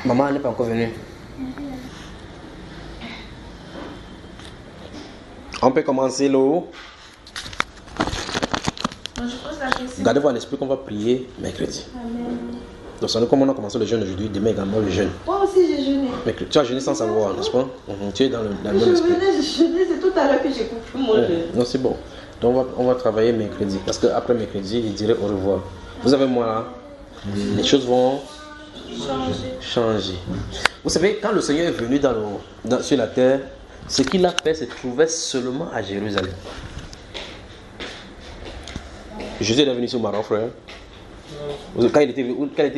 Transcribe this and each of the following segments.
Maman n'est pas encore venue. On peut commencer l'eau. Gardez-vous à l'esprit qu'on va prier mercredi. Amen. Donc, ça nous, comme on a commencé le jeûne aujourd'hui, demain également le jeûne. Moi aussi j'ai jeûné. Mercredi. Tu as jeûné sans savoir, n'est-ce pas? Tu es dans le même Je esprit. venais, j'ai jeûné, c'est tout à l'heure que j'ai compris mon jeûne. Non, c'est bon. Donc, on va travailler mercredi. Parce qu'après mercredi, il dirait au revoir. Vous avez moi là, les choses vont changer. Vous savez, quand le Seigneur est venu sur la terre, ce qu'il a fait se trouvait seulement à Jérusalem. Jésus est venu sur le Maroc, frère. Quand il était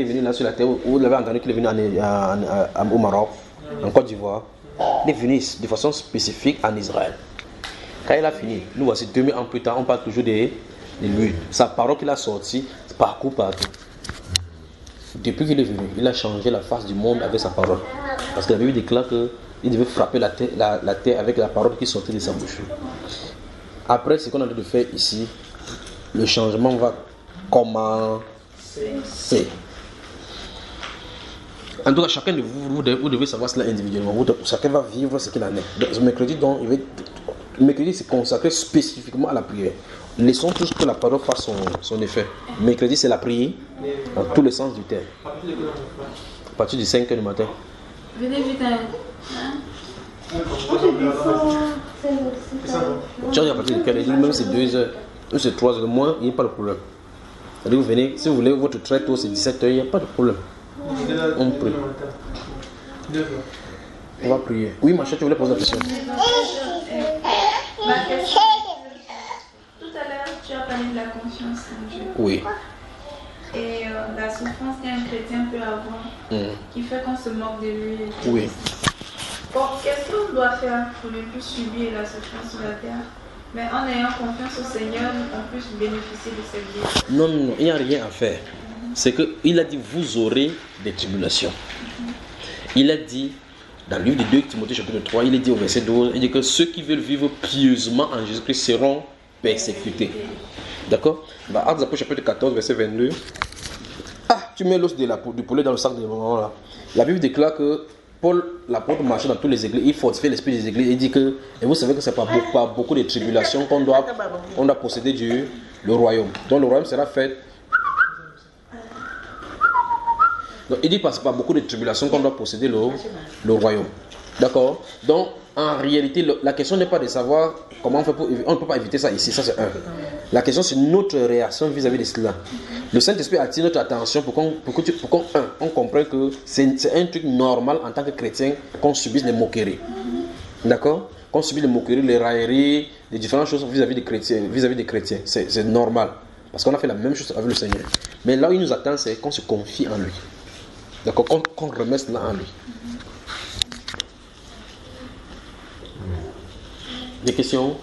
venu là sur la terre, vous l'avez entendu qu'il est venu au Maroc, en Côte d'Ivoire. Il est venu de façon spécifique en Israël. Quand il a fini, nous voici 2000 ans plus tard, on parle toujours de lui. Sa parole qu'il a sortie, partout. Depuis qu'il est venu, il a changé la face du monde avec sa parole. Parce que la Bible déclare qu'il devait frapper la terre avec la parole qui sortait de sa bouche. Après, ce qu'on a dû faire ici, le changement va commencer. En tout cas, chacun de vous devez savoir cela individuellement. Chacun va vivre ce qu'il en est. Donc, mercredi, c'est consacré spécifiquement à la prière. Laissons tous que la parole fasse son effet. Mercredi, c'est la prière dans tous les sens du terme. À partir du 5h du matin. Venez vite. Tu as à partir de quelle heure? Même c'est 2h, même c'est 3h, moins, il n'y a pas de problème. Vous venez, si vous voulez votre très tôt, c'est 17h, il n'y a pas de problème. On prie. On va prier. Oui, ma chère, tu voulais poser la question? Ma question, tout à l'heure, tu as parlé de la confiance en Dieu. Oui. Et la souffrance qu'un chrétien peut avoir, qui fait qu'on se moque de lui. Oui. Bon, qu'est-ce qu'on doit faire pour ne plus subir la souffrance sur la terre, mais en ayant confiance au Seigneur, on puisse bénéficier de cette vie? Non, il n'y a rien à faire. C'est qu'il a dit, vous aurez des tribulations. Il a dit, dans le livre de 2 Timothée chapitre 3, il est dit au verset 12, il dit que ceux qui veulent vivre pieusement en Jésus-Christ seront persécutés. D'accord? Dans Actes des Apôtres chapitre 14, verset 22. Ah, tu mets l'os du poulet dans le sac de maman là. La Bible déclare que Paul, l'apôtre, marchait dans toutes les églises, il fortifie l'esprit des églises, il dit que, et vous savez que c'est pas beaucoup de tribulations qu'on doit posséder le royaume. Donc le royaume sera fait. Donc il dit pas beaucoup de tribulations qu'on doit posséder le royaume. D'accord? Donc en réalité, la question n'est pas de savoir comment on fait pour... On ne peut pas éviter ça ici, ça c'est un. La question c'est notre réaction vis-à-vis de cela. Le Saint-Esprit attire notre attention pour qu'on comprenne que c'est un truc normal en tant que chrétien qu'on subisse les moqueries. D'accord? Qu'on subisse les moqueries, les railleries, les différentes choses vis-à-vis des chrétiens. C'est normal. Parce qu'on a fait la même chose avec le Seigneur. Mais là où il nous attend, c'est qu'on se confie en lui. D'accord? Qu'on remet cela en lui. Des questions?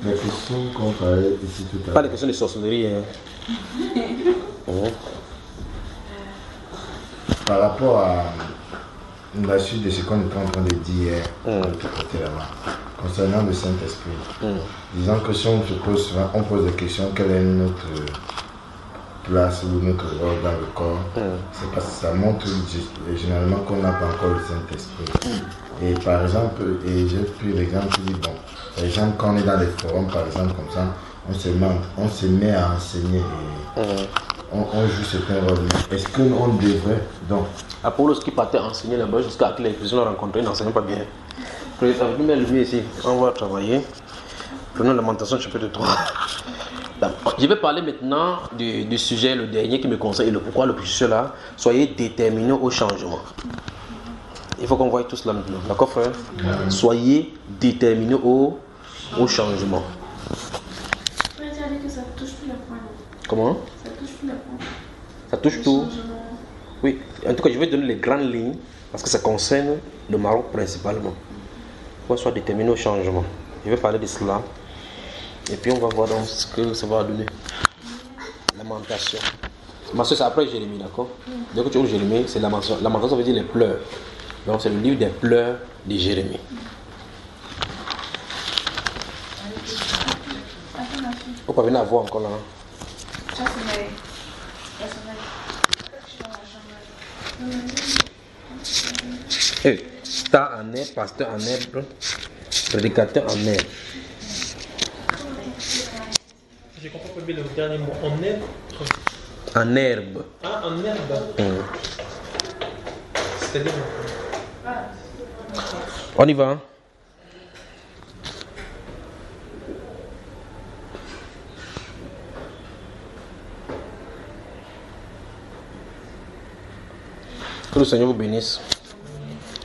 La question qu'on parlait ici tout à l'heure. Pas de questions de sorcellerie. Par rapport à la suite de ce qu'on était en train de dire concernant le Saint-Esprit, disons que si on se pose souvent, on pose des questions, quelle est notre place ou notre rôle dans le corps, c'est parce que ça montre généralement qu'on n'a pas encore le Saint-Esprit. Et par exemple, j'ai pris l'exemple qui dit, bon, par exemple, quand on est dans les forums, par exemple, comme ça, on se met à enseigner et on joue certains rôles. Est-ce qu'on devrait donc... Apollos qui partait enseigner là-bas jusqu'à que les chrétiens l'ont rencontré, il n'enseignait pas bien. Nous mettons lui ici, on va travailler. Prenons Lamentation chapitre 3. Je vais parler maintenant du sujet, le dernier qui me conseille, le pourquoi le plus là. Soyez déterminés au changement. Il faut qu'on voie tout cela maintenant. D'accord, frère? Soyez déterminés au changement. Tu as dit que ça touche tout le point. Comment? Ça touche tout le point. Ça touche tout? Oui. En tout cas, je vais donner les grandes lignes parce que ça concerne le Maroc principalement. Il faut soit déterminé au changement. Je vais parler de cela. Et puis on va voir donc ce que ça va donner. Lamentation. Parce c'est après Jérémie, d'accord? Dès que tu ouvres Jérémie, c'est lamentation. Lamentation, ça veut dire les pleurs. Donc c'est le livre des pleurs de Jérémie. Vous pouvez venir à voir encore là. Star en herbe, pasteur en herbe, prédicateur en herbe. Je comprends pas bien le dernier mot. En herbe. En herbe. Ah, en herbe. C'est-à-dire. On y va. Que le Seigneur vous bénisse.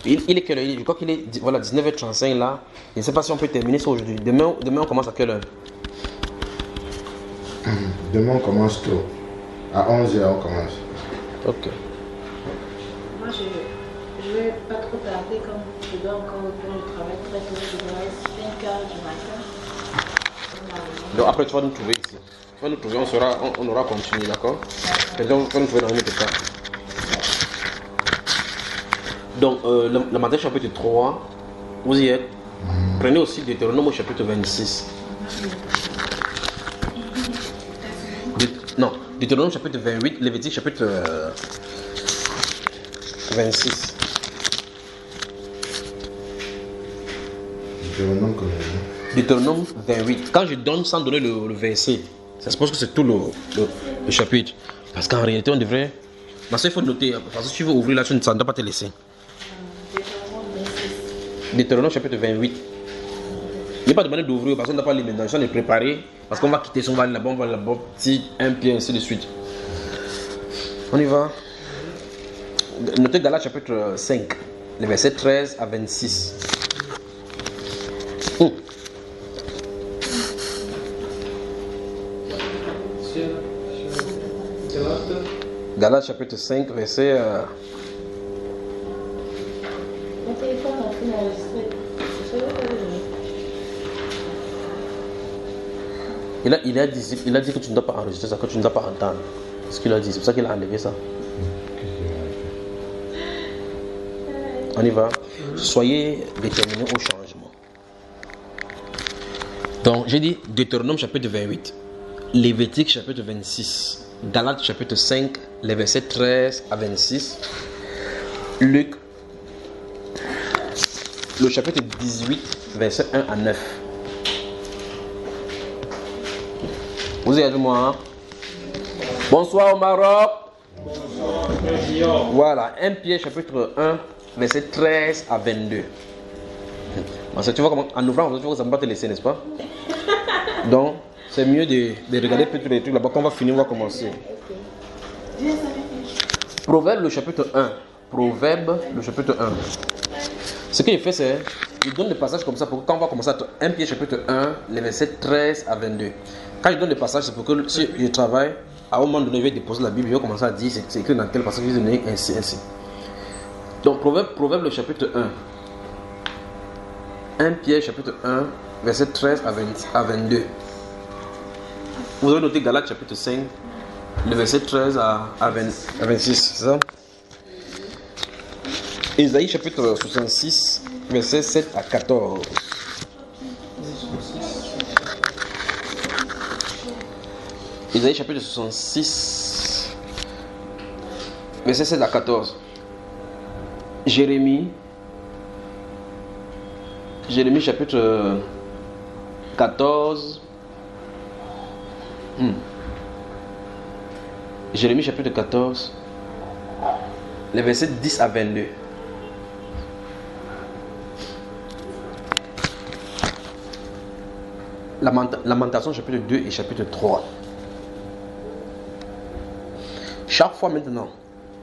Il est quelle heure? Je crois qu'il est voilà, 19h35 là. Je ne sais pas si on peut terminer ça aujourd'hui. Demain on commence à quelle heure? Demain on commence tôt. À 11h on commence. Ok. Moi, je vais pas trop tarder comme je dois encore retourner au travail très tôt. Je dois être 5h du matin. Donc après tu vas nous trouver ici. Tu vas nous trouver, on aura continué, d'accord? Tu vas nous trouver dans une autre étape. Donc le matin chapitre 3, vous y êtes. Prenez aussi Deutéronome au chapitre 26. Non, Deutéronome chapitre 28, Lévitique chapitre 26. Deutéronome 28. Quand je donne sans donner le verset, ça se pense que c'est tout le chapitre. Parce qu'en réalité, on devrait... Ma soeur, il faut noter, parce que si tu veux ouvrir là, ça ne doit pas te laisser. Deutéronome chapitre 28. Il n'est pas demandé d'ouvrir parce qu'on n'a pas les ménages, de préparer. Parce qu'on va quitter son val là-bas, on va là-bas, petit, un pied, ainsi de suite. On y va. Notez Galates chapitre 5, les versets 13 à 26. Galates chapitre 5, verset... Mon téléphone a fait enregistrer. Il a dit que tu ne dois pas enregistrer ça, que tu ne dois pas entendre. C'est ce qu'il a dit, c'est pour ça qu'il a enlevé ça. On y va. Soyez déterminés au changement. Donc, j'ai dit Deutéronome chapitre 28, Lévitique chapitre 26, Galates chapitre 5, les versets 13 à 26, Luc, le chapitre 18, versets 1 à 9. Vous êtes avec moi, hein? Bonsoir au Maroc. Bonsoir. Voilà, 1 Pierre chapitre 1, verset 13 à 22. Bon, tu vois comment, en ouvrant, tu vois que ça ne va pas te laisser, n'est-ce pas? Donc, c'est mieux de regarder peut-être les trucs là-bas. Quand on va finir, on va commencer. Proverbe le chapitre 1. Proverbe le chapitre 1. Ce qu'il fait, c'est il donne des passages comme ça pour que quand on va commencer à 1 Pierre chapitre 1, les versets 13 à 22. Quand je donne des passages, c'est pour que si je travaille, à un moment donné, je vais déposer la Bible, je vais commencer à dire c'est écrit dans quel passage, je vais donner ainsi, ainsi. Donc, Proverbe le chapitre 1. 1 Pierre chapitre 1, verset 13 à 22. Vous avez noté Galates chapitre 5, le verset 13 à 26, c'est ça? Isaïe chapitre 66, verset 7 à 14. Isaïe chapitre 66, verset 7 à 14. Jérémie chapitre 14. Jérémie chapitre 14, les versets 10 à 22. Lamentation chapitre 2 et chapitre 3. Chaque fois maintenant,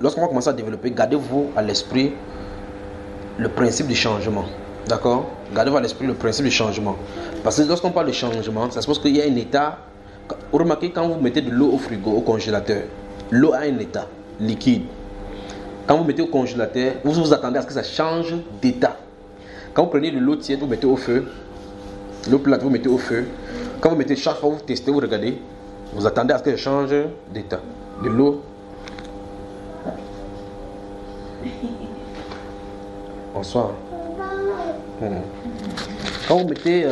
lorsqu'on va commencer à développer, gardez-vous à l'esprit le principe du changement. D'accord? Gardez-vous à l'esprit le principe du changement. Parce que lorsqu'on parle de changement, ça suppose qu'il y a un état. Vous remarquez quand vous mettez de l'eau au frigo, au congélateur, l'eau a un état liquide. Quand vous mettez au congélateur, vous vous attendez à ce que ça change d'état. Quand vous prenez de l'eau tiède, vous mettez au feu. L'eau plate, vous mettez au feu. Quand vous mettez chaque fois, vous testez, vous regardez, vous attendez à ce que ça change d'état. De l'eau. Bonsoir. Quand vous mettez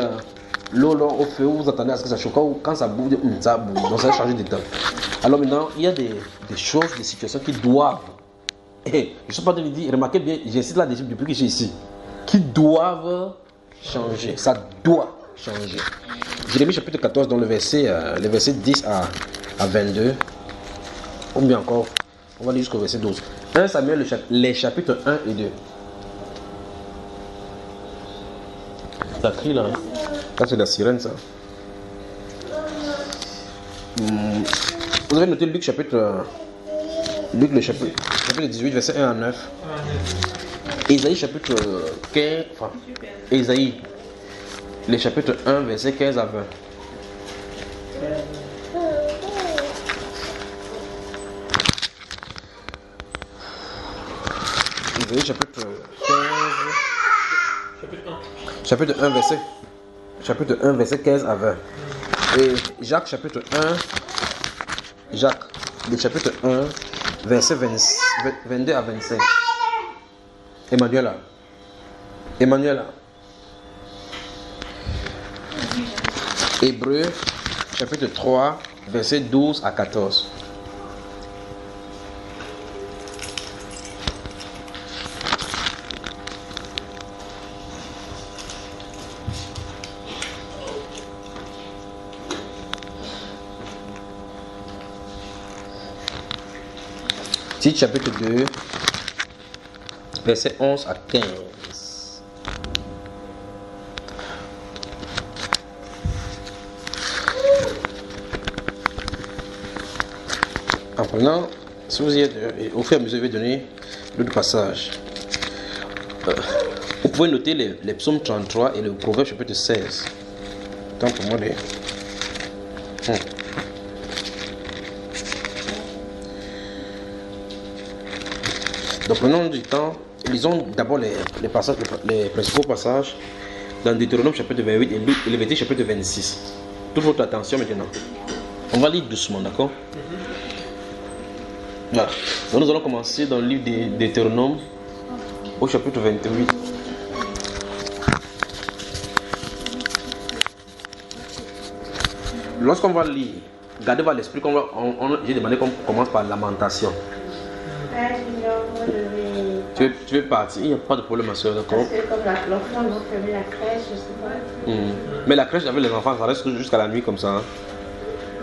l'eau là, au feu, vous attendez à ce que ça chauffe. Quand ça bouge, ça bouge. Donc ça va changer de temps. Alors maintenant, il y a des choses, des situations qui doivent. Et je ne suis pas en train de dire, remarquez bien, j'insiste là depuis que je suis ici. Qui doivent changer. Ça doit changer. Jérémie chapitre 14, dans le verset 10 à 22. Ou bien encore, on va aller jusqu'au verset 12. 1 Samuel, les chapitres 1 et 2. Ça crie là. Ça c'est la sirène ça. Vous avez noté Luc chapitre 18 verset 1 à 9. Ésaïe chapitre 15. Enfin, Ésaïe. Les chapitres 1 verset 15 à 20. Ésaïe chapitre 15. Chapitre 1 verset. Chapitre 1 verset 15 à 20. Et Jacques chapitre 1. Jacques, le chapitre 1 verset 22 à 25. Emmanuela. Hébreu chapitre 3 verset 12 à 14. Tite chapitre 2 verset 11 à 15. En prenant, si vous y êtes, au fur et à mesure, je vais donner l'autre passage. Vous pouvez noter les psaumes 33 et le proverbe chapitre 16. Tant pour moi de... Donc prenons du temps, lisons d'abord les passages, les principaux passages dans Deutéronome chapitre 28 et Lévitique chapitre 26. Toute votre attention maintenant. On va lire doucement, d'accord? Voilà. Donc nous allons commencer dans le livre de Deutéronome au chapitre 28. Lorsqu'on va lire, gardez votre l'esprit, j'ai demandé qu'on commence par lamentation. Tu veux partir, il n'y a pas de problème, ma soeur, d'accord? Parce que comme l'enfant, ils ont fermé la crèche, je sais pas. Mais la crèche avec les enfants, ça reste jusqu'à la nuit comme ça. Hein?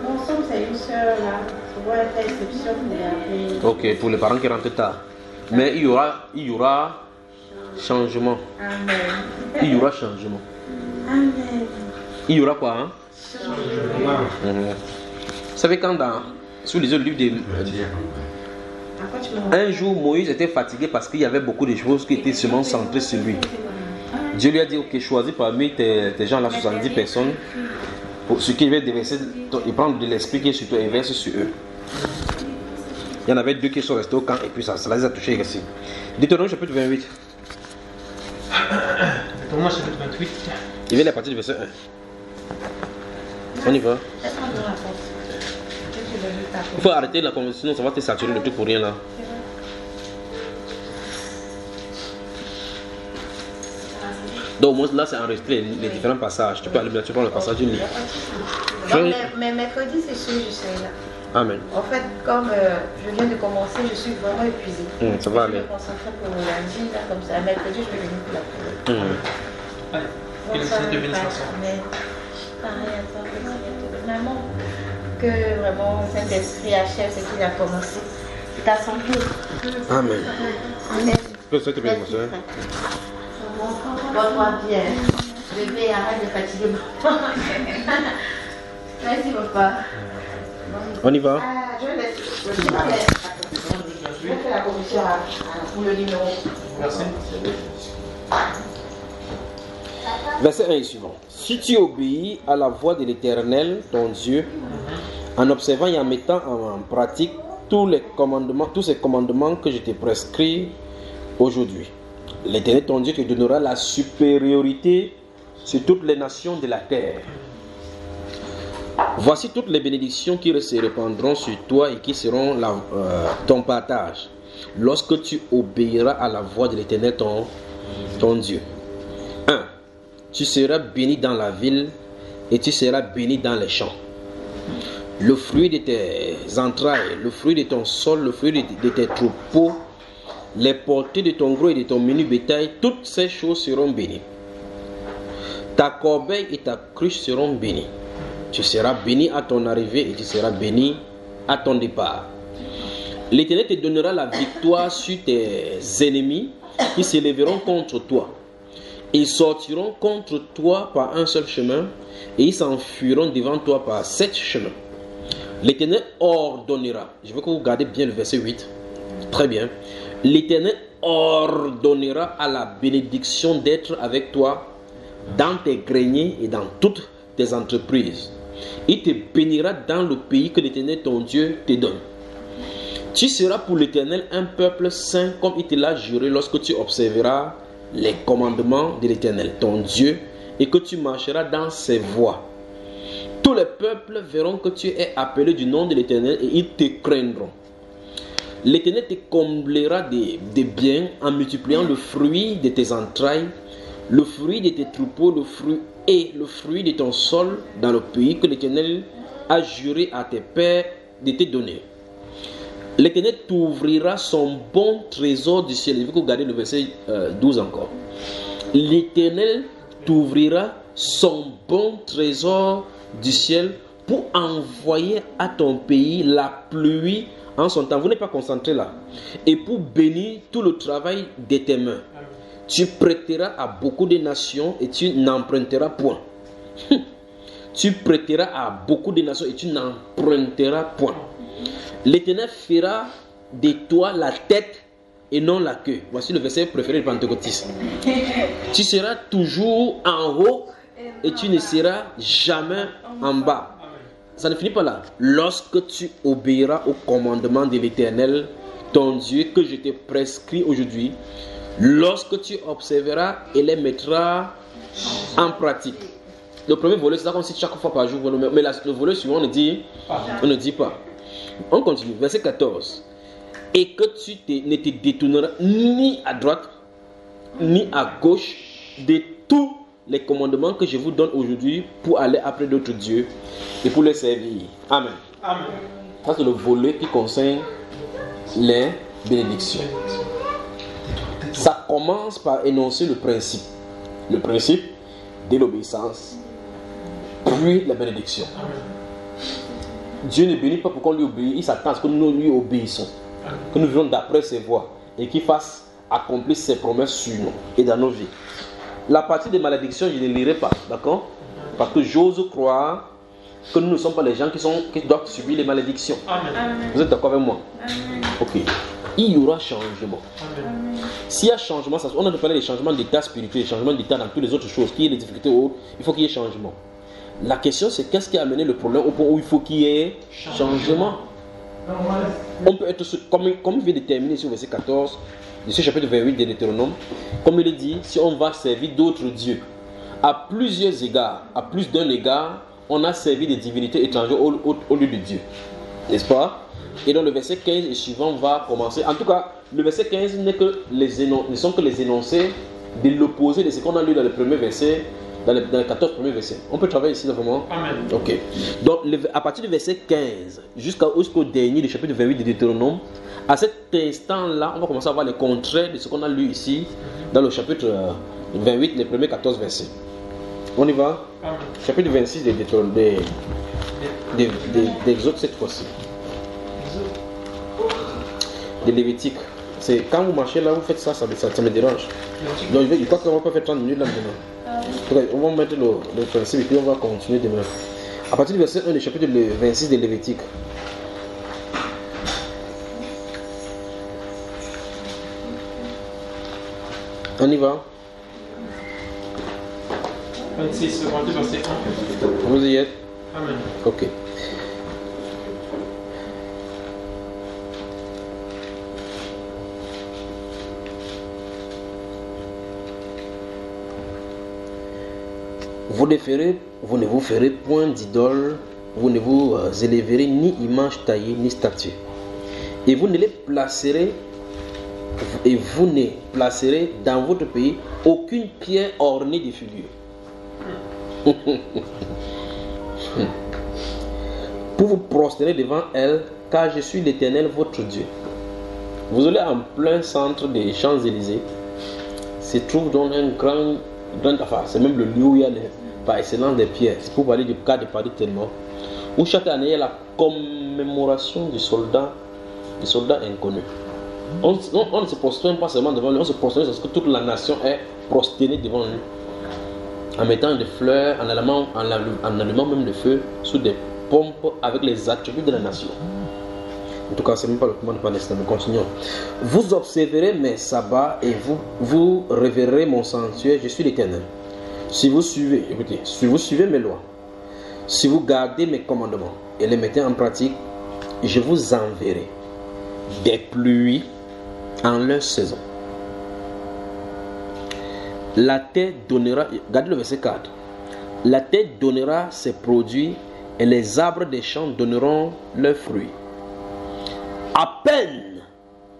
Mon soeur, c'est une soeur là. Souvent, elle fait exception pour garder. Ok, pour les parents qui rentrent tard. Mais il y aura changement. Amen. Il y aura changement. Amen. Il y aura quoi, hein? Changement. Vous savez, quand sous les autres livres de... Un jour, Moïse était fatigué parce qu'il y avait beaucoup de choses qui étaient seulement centrées sur lui. Dieu lui a dit, ok, choisis parmi tes gens là, 70 personnes, pour ce qui va déverser, et prendre de l'esprit qui est sur toi et verser sur eux. Il y en avait deux qui sont restés au camp et puis ça les a touchés ici. Deutéronome chapitre 28. Deutéronome chapitre 28. Il vient à partir du verset 1. On y va. Il faut arrêter la conversation, sinon ça va te saturer le truc pour rien là. Donc au moins là c'est enregistré les différents passages. Tu peux aller tu prends le passage du livre. Mais mercredi c'est sûr je serai là. Amen. En fait comme je viens de commencer je suis vraiment épuisée. Ça va aller. Je vais me concentrer pour le lundi là comme ça. Mercredi je vais venir pour la prière. Allez, et le Seigneur te bénisse. Amen. Pareil à toi, vraiment que vraiment Saint-Esprit achève ce qu'il a commencé. Ta santé. Amen. Amen. Que ça te plaît, mon soeur. Bonne bien. Bébé, arrête de fatiguer. Merci, papa. On y va. Je laisse. Je vais faire la commission pour le numéro. Merci. Verset 1 et suivant. Si tu obéis à la voix de l'Éternel, ton Dieu, en observant et en mettant en pratique tous ces commandements que je t'ai prescrits aujourd'hui, l'Éternel, ton Dieu, te donnera la supériorité sur toutes les nations de la terre. Voici toutes les bénédictions qui se répandront sur toi et qui seront ton partage lorsque tu obéiras à la voix de l'Éternel, ton Dieu. 1. Tu seras béni dans la ville et tu seras béni dans les champs. Le fruit de tes entrailles, le fruit de ton sol, le fruit de tes troupeaux, les portées de ton gros et de ton menu bétail, toutes ces choses seront bénies. Ta corbeille et ta cruche seront bénies. Tu seras béni à ton arrivée et tu seras béni à ton départ. L'Éternel te donnera la victoire sur tes ennemis qui s'élèveront contre toi. Ils sortiront contre toi par un seul chemin et ils s'enfuiront devant toi par 7 chemins. L'Éternel ordonnera. Je veux que vous gardez bien le verset 8. Très bien. L'Éternel ordonnera à la bénédiction d'être avec toi dans tes greniers et dans toutes tes entreprises. Il te bénira dans le pays que l'Éternel ton Dieu te donne. Tu seras pour l'Éternel un peuple saint comme il te l'a juré lorsque tu observeras les commandements de l'Éternel ton Dieu et que tu marcheras dans ses voies. Tous les peuples verront que tu es appelé du nom de l'Éternel et ils te craindront. L'Éternel te comblera de biens en multipliant le fruit de tes entrailles, le fruit de tes troupeaux, le fruit de ton sol dans le pays que l'Éternel a juré à tes pères de te donner. L'Éternel t'ouvrira son bon trésor du ciel. Il faut que vous gardez le verset 12 encore. L'Éternel t'ouvrira son bon trésor du ciel pour envoyer à ton pays la pluie en son temps. Vous n'êtes pas concentré là. Et pour bénir tout le travail de tes mains. Tu prêteras à beaucoup de nations et tu n'emprunteras point. Tu prêteras à beaucoup de nations et tu n'emprunteras point. L'Éternel fera de toi la tête et non la queue. Voici le verset préféré de Pentecôtiste. Tu seras toujours en haut et tu ne seras jamais en bas. Ça ne finit pas là. Lorsque tu obéiras au commandement de l'Éternel, ton Dieu, que je te prescris aujourd'hui, lorsque tu observeras et les mettras en pratique. Le premier volet, c'est ça qu'on cite chaque fois par jour. Mais le volet suivant, on ne dit pas. On continue. Verset 14. Et que tu ne te détourneras ni à droite, ni à gauche de tous les commandements que je vous donne aujourd'hui pour aller après d'autres dieux et pour les servir. Amen. Amen. Ça, c'est le volet qui concerne les bénédictions. Ça commence par énoncer le principe. Le principe de l'obéissance, puis la bénédiction. Dieu ne bénit pas pour qu'on lui obéisse, il s'attend à ce que nous lui obéissons. Que nous vivons d'après ses voies et qu'il fasse accomplir ses promesses sur nous et dans nos vies. La partie des malédictions, je ne lirai pas, d'accord? Parce que j'ose croire que nous ne sommes pas les gens qui doivent subir les malédictions. Amen. Vous êtes d'accord avec moi? Amen. Ok. Il y aura changement. Amen. S'il y a changement, on a parlé des changements d'état spirituel, des changements d'état dans toutes les autres choses, qu'il y ait des difficultés ou autres, il faut qu'il y ait changement. La question, c'est qu'est-ce qui a amené le problème au point où il faut qu'il y ait changement. On peut être, comme il vient de terminer sur le verset 14, de ce chapitre 28 de Deutéronome, comme il est dit, si on va servir d'autres dieux, à plusieurs égards, à plus d'un égard, on a servi des divinités étrangères au lieu de Dieu. N'est-ce pas? Et donc le verset 15 et suivant va commencer. En tout cas, le verset 15 ne sont que les énoncés de l'opposé de ce qu'on a lu dans le premier verset, dans les 14 premiers versets. On peut travailler ici vraiment? Amen. Ok. Donc à partir du verset 15 jusqu'au dernier du chapitre 28 de Deutéronome, à cet instant-là, on va commencer à voir les contraires de ce qu'on a lu ici dans le chapitre 28, les premiers 14 versets. On y va? Amen. Chapitre 26 de Deutéronome, d'Exode cette fois-ci. De Lévitique. C'est quand vous marchez là, vous faites ça me dérange. Donc je crois qu'on va pas faire 30 minutes là maintenant. On va mettre le principe et puis on va continuer demain. À partir du verset 1 du chapitre 26 de Lévitique. On y va? 26, verset 1. Vous y êtes? Amen. Ok. Vous ne vous ferez point d'idole, vous ne vous élèverez ni image taillée ni statue. Et vous ne placerez dans votre pays aucune pierre ornée de figures. Pour vous prosterner devant elle, car je suis l'Éternel votre Dieu. Vous allez en plein centre des Champs-Élysées. Se trouve dans un grand affaire. C'est même le lieu où il y a par excellence des pierres. C'est pour parler du cas de Paris tellement. Où chaque année il y a la commémoration du soldat inconnu. On ne se prosterne pas seulement devant lui, on se prosterne parce que toute la nation est prosternée devant lui. En mettant des fleurs, en allumant même le feu sous des pompes avec les attributs de la nation. En tout cas, ce n'est même pas le commande de Palestine. Nous continuons. Vous observerez mes sabbats et vous révérerez mon sanctuaire. Je suis l'Éternel. Si vous suivez, écoutez, si vous suivez mes lois, si vous gardez mes commandements et les mettez en pratique, je vous enverrai des pluies en leur saison. La terre donnera, regardez le verset 4. La terre donnera ses produits et les arbres des champs donneront leurs fruits. À peine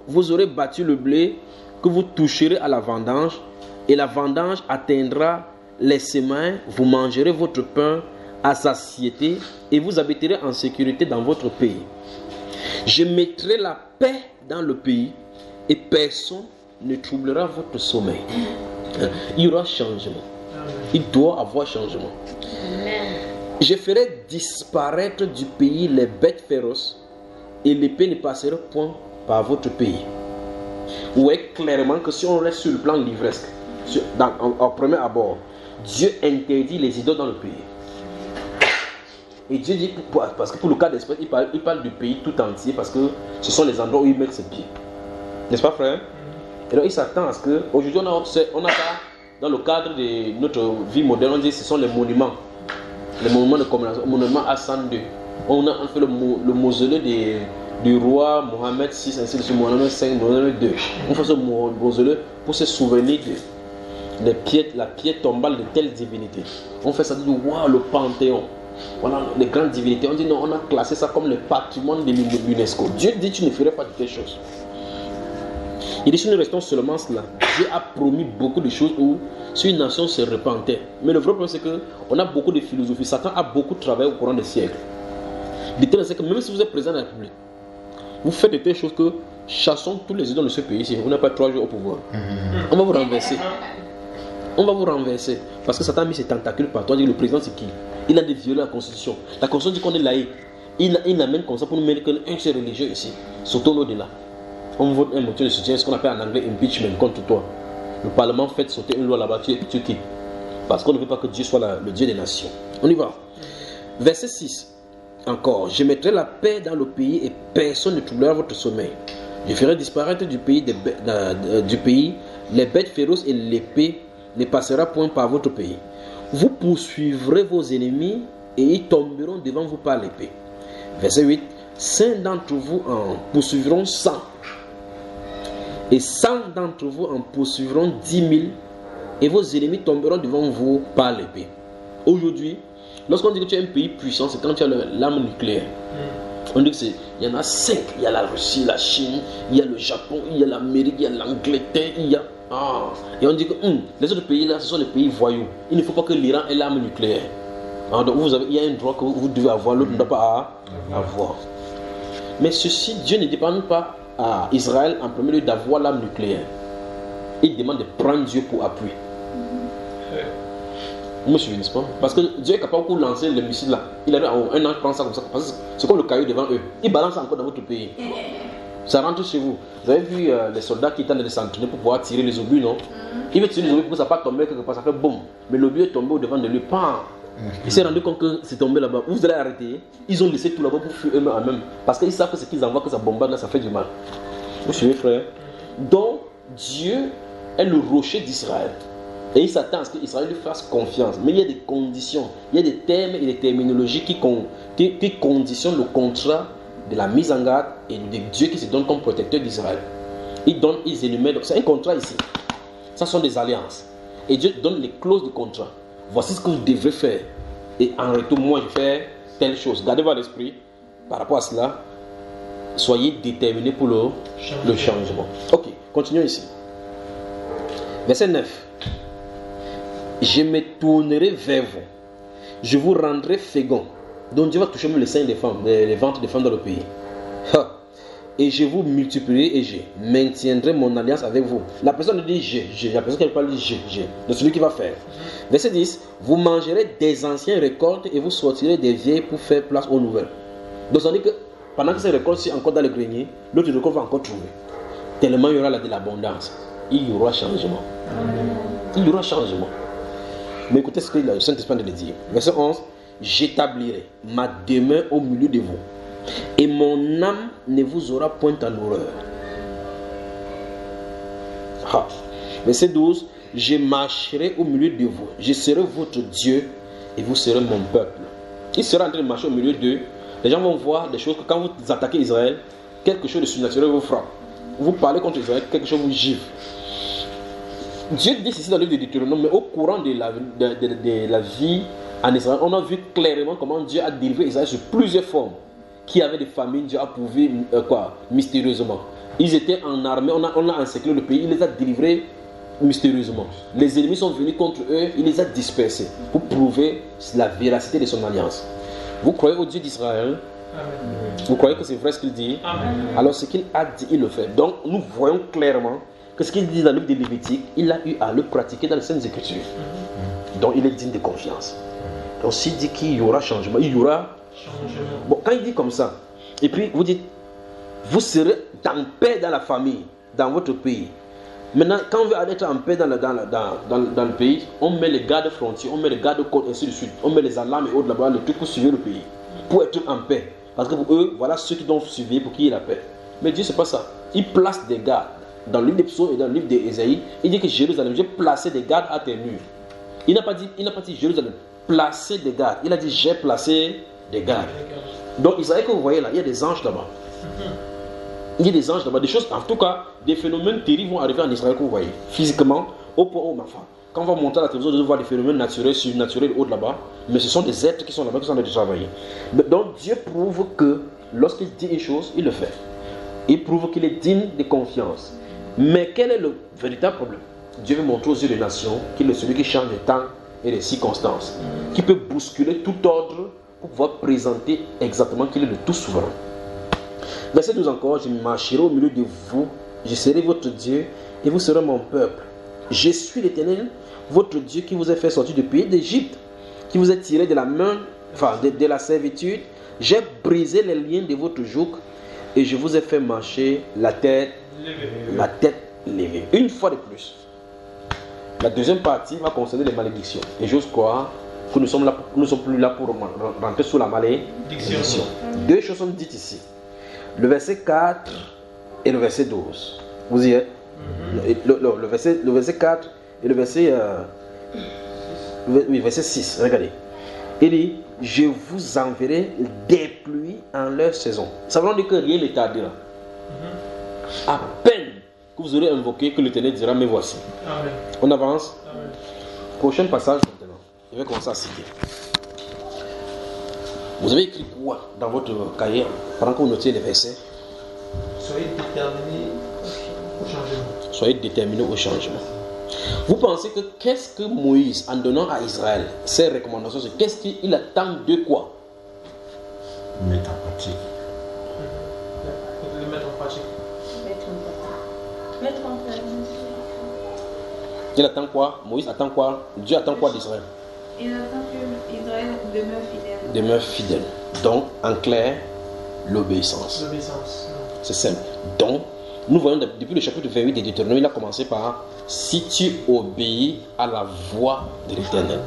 vous aurez battu le blé que vous toucherez à la vendange et la vendange atteindra les semailles, vous mangerez votre pain à satiété et vous habiterez en sécurité dans votre pays. Je mettrai la paix dans le pays et personne ne troublera votre sommeil. Il y aura changement. Il doit avoir changement. Je ferai disparaître du pays les bêtes féroces et l'épée ne passera point par votre pays. Vous voyez clairement que si on reste sur le plan livresque, au premier abord, Dieu interdit les idoles dans le pays. Et Dieu dit, parce que pour le cas d'espèce, il parle du pays tout entier parce que ce sont les endroits où il met ses pieds. N'est-ce pas, frère? Et donc il s'attend à ce que, aujourd'hui on a pas, dans le cadre de notre vie moderne, on dit que ce sont les monuments de commémoration, monument Hassan II. On fait le mausolée du roi Mohamed VI, ainsi de suite, Mohamed V, Mohamed II. On fait ce mausolée pour se souvenir de la pierre tombale de telle divinité. On fait ça, on dit, waouh, le Panthéon. Voilà les grandes divinités. On dit non, on a classé ça comme le patrimoine de l'UNESCO. Dieu dit tu ne ferais pas de telles choses. Il dit si nous restons seulement cela, Dieu a promis beaucoup de choses où si une nation se repentait. Mais le vrai problème c'est qu'on a beaucoup de philosophie. Satan a beaucoup travaillé au courant des siècles. L'idée c'est que même si vous êtes président de la République, vous faites de telles choses que chassons tous les idoles de ce pays ici. Vous n'avez pas 3 jours au pouvoir. On va vous renverser. On va vous renverser. Parce que Satan a mis ses tentacules partout. Le président c'est qui? Il a violé la constitution. La constitution dit qu'on est laïque. Il amène comme ça pour nous mettre qu'un seul religieux ici. Sautons-nous de là. On vote un moteur de soutien, ce qu'on appelle en anglais impeachment contre toi. Le Parlement fait sauter une loi là-bas, tu quittes. Parce qu'on ne veut pas que Dieu soit le Dieu des nations. On y va. Verset 6. Encore. Je mettrai la paix dans le pays et personne ne troublera votre sommeil. Je ferai disparaître du pays les bêtes féroces et l'épée ne passera point par votre pays. Vous poursuivrez vos ennemis et ils tomberont devant vous par l'épée. Verset 8. 5 d'entre vous en poursuivront 100 et 100 d'entre vous en poursuivront 10 000 et vos ennemis tomberont devant vous par l'épée. Aujourd'hui, lorsqu'on dit que tu es un pays puissant, c'est quand tu as l'arme nucléaire. On dit qu'il y en a 5. Il y a la Russie, la Chine, il y a le Japon, il y a l'Amérique, il y a l'Angleterre, il y a... Et on dit que les autres pays là, ce sont les pays voyous. Il ne faut pas que l'Iran ait l'arme nucléaire. Donc il y a un droit que vous devez avoir, l'autre ne doit pas avoir. Mais ceci, Dieu ne demande pas à Israël en premier lieu d'avoir l'arme nucléaire. Il demande de prendre Dieu pour appui. Vous me suivez, n'est-ce pas? Parce que Dieu est capable de lancer le missile là. Il a un ange prend ça comme ça. Parce que c'est comme le caillou devant eux. Il balance encore dans votre pays. Ça rentre chez vous. Vous avez vu les soldats qui étaient en train de s'entraîner pour pouvoir tirer les obus, non? Il veut tirer les obus pour que ça ne pas tomber quelque part. Ça fait boum. Mais l'obus est tombé au devant de lui. Pam! Il s'est rendu compte que c'est tombé là-bas. Vous allez arrêter. Ils ont laissé tout là-bas pour fuir eux-mêmes. Parce qu'ils savent que ce qu'ils envoient, que ça bombarde là, ça fait du mal. Vous suivez, frère? Donc, Dieu est le rocher d'Israël. Et il s'attend à ce qu'Israël lui fasse confiance. Mais il y a des conditions, il y a des termes et des terminologies qui conditionnent le contrat de la mise en garde et de Dieu qui se donne comme protecteur d'Israël. Ils énumèrent. C'est un contrat ici. Ça sont des alliances. Et Dieu donne les clauses de contrat. Voici ce que vous devrez faire. Et en retour, moi, je fais telle chose. Gardez votre esprit par rapport à cela. Soyez déterminés pour le changement. Ok, continuons ici. Verset 9. Je me tournerai vers vous. Je vous rendrai fécond Donc Dieu va toucher même les seins des femmes, les ventres des femmes dans le pays. Ha. Et je vous multiplierai et je maintiendrai mon alliance avec vous. La personne dit j'ai. La personne qui parle dit j'ai. De celui qui va faire. Verset 10. Vous mangerez des anciennes récoltes et vous sortirez des vieilles pour faire place aux nouvelles. Donc ça veut dire que pendant que ces récoltes sont encore dans le grenier, l'autre récolte va encore trouver. Tellement il y aura de l'abondance. Il y aura changement. Il y aura changement. Mais écoutez ce que le Saint-Esprit vient de dire. Verset 11. J'établirai ma demeure au milieu de vous. Et mon âme ne vous aura point en horreur. Ah. Verset 12. Je marcherai au milieu de vous. Je serai votre Dieu et vous serez mon peuple. Il sera en train de marcher au milieu d'eux. Les gens vont voir des choses que quand vous attaquez Israël, quelque chose de surnaturel vous frappe. Vous parlez contre Israël, quelque chose vous gifle. Dieu dit ici dans le livre de Deutéronome, mais au courant de la vie en Israël, on a vu clairement comment Dieu a délivré Israël sur plusieurs formes. Qui avait des famines, Dieu a prouvé mystérieusement. Ils étaient en armée, on a encerclé le pays, il les a délivrés mystérieusement. Les ennemis sont venus contre eux, il les a dispersés pour prouver la véracité de son alliance. Vous croyez au Dieu d'Israël? Vous croyez que c'est vrai ce qu'il dit? Amen. Alors ce qu'il a dit, il le fait. Donc nous voyons clairement que ce qu'il dit dans le livre de Lévitique, il a eu à le pratiquer dans les Saintes Écritures. Donc il est digne de confiance. Donc s'il dit qu'il y aura changement, il y aura changement. Bon, quand il dit comme ça, et puis vous dites, vous serez en paix dans la famille, dans votre pays. Maintenant, quand on veut être en paix dans le pays, on met les gardes frontières, on met les gardes côtes, ainsi de suite. On met les alarmes et autres là-bas, le truc pour suivre le pays. Pour être en paix. Parce que pour eux, voilà ceux qui doivent suivre pour qu'il y ait la paix. Mais Dieu, c'est pas ça. Il place des gardes. Dans le livre des psaumes et dans le livre d'Ésaïe, il dit que Jérusalem, j'ai placé des gardes à tes murs. Il n'a pas dit Jérusalem, placé des gardes. Il a dit j'ai placé des gardes. Donc Israël que vous voyez là, il y a des anges là-bas. Il y a des anges là-bas, des choses, en tout cas, des phénomènes terribles vont arriver en Israël que vous voyez, physiquement, au point où ma femme. Quand on va monter à la télévision, on va voir des phénomènes naturels, surnaturels, autres là-bas, mais ce sont des êtres qui sont là-bas, qui sont en train de travailler. Donc Dieu prouve que lorsqu'il dit une chose, il le fait. Il prouve qu'il est digne de confiance. Mais quel est le véritable problème? Dieu veut montrer aux yeux des nations qu'il est celui qui change les temps et les circonstances, qui peut bousculer tout ordre pour pouvoir présenter exactement qu'il est le tout souverain. Verset 12 encore, je marcherai au milieu de vous, je serai votre Dieu et vous serez mon peuple. Je suis l'Éternel, votre Dieu qui vous a fait sortir du pays d'Égypte, qui vous a tiré de la main, de la servitude. J'ai brisé les liens de votre joug et je vous ai fait marcher la tête levée. Une fois de plus. La deuxième partie va concerner les malédictions. Et j'ose croire que nous sommes plus là pour rentrer sous la malédiction. Deux choses sont dites ici. Le verset 4 et le verset 12. Vous y êtes? Le verset 4 et le verset, verset 6. Regardez. Il dit, je vous enverrai des pluies en leur saison. Ça veut dire que rien n'est tardé là. À peine que vous aurez invoqué, que l'Éternel dira, mais voici. Amen. On avance. Amen. Prochain passage maintenant. Je vais commencer à citer. Vous avez écrit quoi dans votre cahier pendant que vous notiez les versets? Soyez déterminés au changement. Soyez déterminés au changement. Vous pensez que qu'est-ce que Moïse, en donnant à Israël ses recommandations, qu'est-ce qu'il attend de quoi? Mettre en pratique. Le mettre en pratique. Mettre en pratique. Il attend quoi? Moïse attend quoi? Dieu attend quoi d'Israël? Il attend que Israël demeure fidèle. Demeure fidèle. Donc, en clair, l'obéissance. L'obéissance. C'est simple. Donc, nous voyons depuis le chapitre 28 de Deutéronome, il a commencé par si tu obéis à la voix de l'Éternel.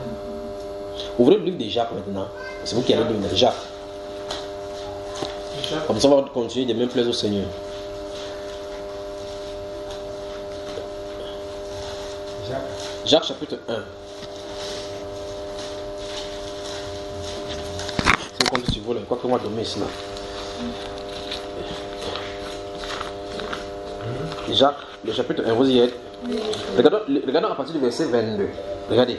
Ouvrez le livre de Jacques maintenant. C'est vous qui allez le livre de Jacques. Comme ça, on va continuer de même plaisir au Seigneur. Jacques chapitre 1. C'est comme si tu voulais, quoi que moi donner cela. Jacques, le chapitre 1, vous y êtes. Regardons à partir du verset 22. Regardez.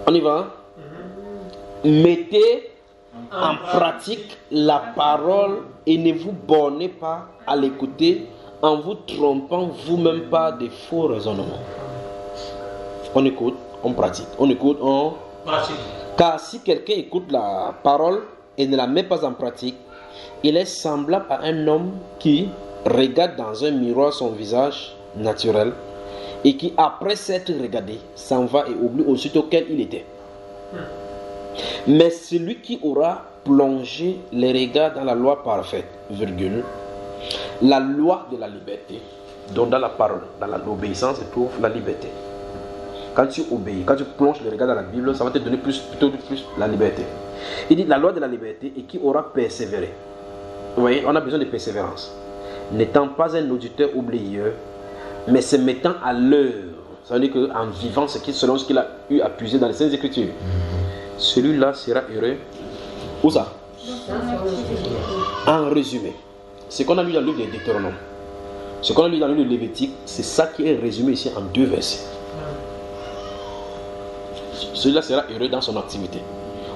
On y va. Mettez en pratique la parole et ne vous bornez pas à l'écouter en vous trompant vous-même par des faux raisonnements. On écoute. on pratique. On écoute, on pratique. Car si quelqu'un écoute la parole et ne la met pas en pratique, il est semblable à un homme qui regarde dans un miroir son visage naturel et qui, après s'être regardé, s'en va et oublie aussitôt quel il était. Mais celui qui aura plongé les regards dans la loi parfaite, virgule, la loi de la liberté, donc dans la parole, dans l'obéissance, se trouve la liberté. Quand tu obéis, quand tu plonges les regards dans la Bible, ça va te donner plutôt plus la liberté. Il dit la loi de la liberté et qui aura persévéré. Vous voyez, on a besoin de persévérance. N'étant pas un auditeur oublieux, mais se mettant à l'œuvre. Ça veut dire qu'en vivant selon ce qu'il a eu à puiser dans les Saintes Écritures, celui-là sera heureux. Où ça? En résumé, ce qu'on a lu dans le livre de Deutéronome, ce qu'on a lu dans le livre de Lévitique, c'est ça qui est résumé ici en 2 versets. Celui-là sera heureux dans son activité.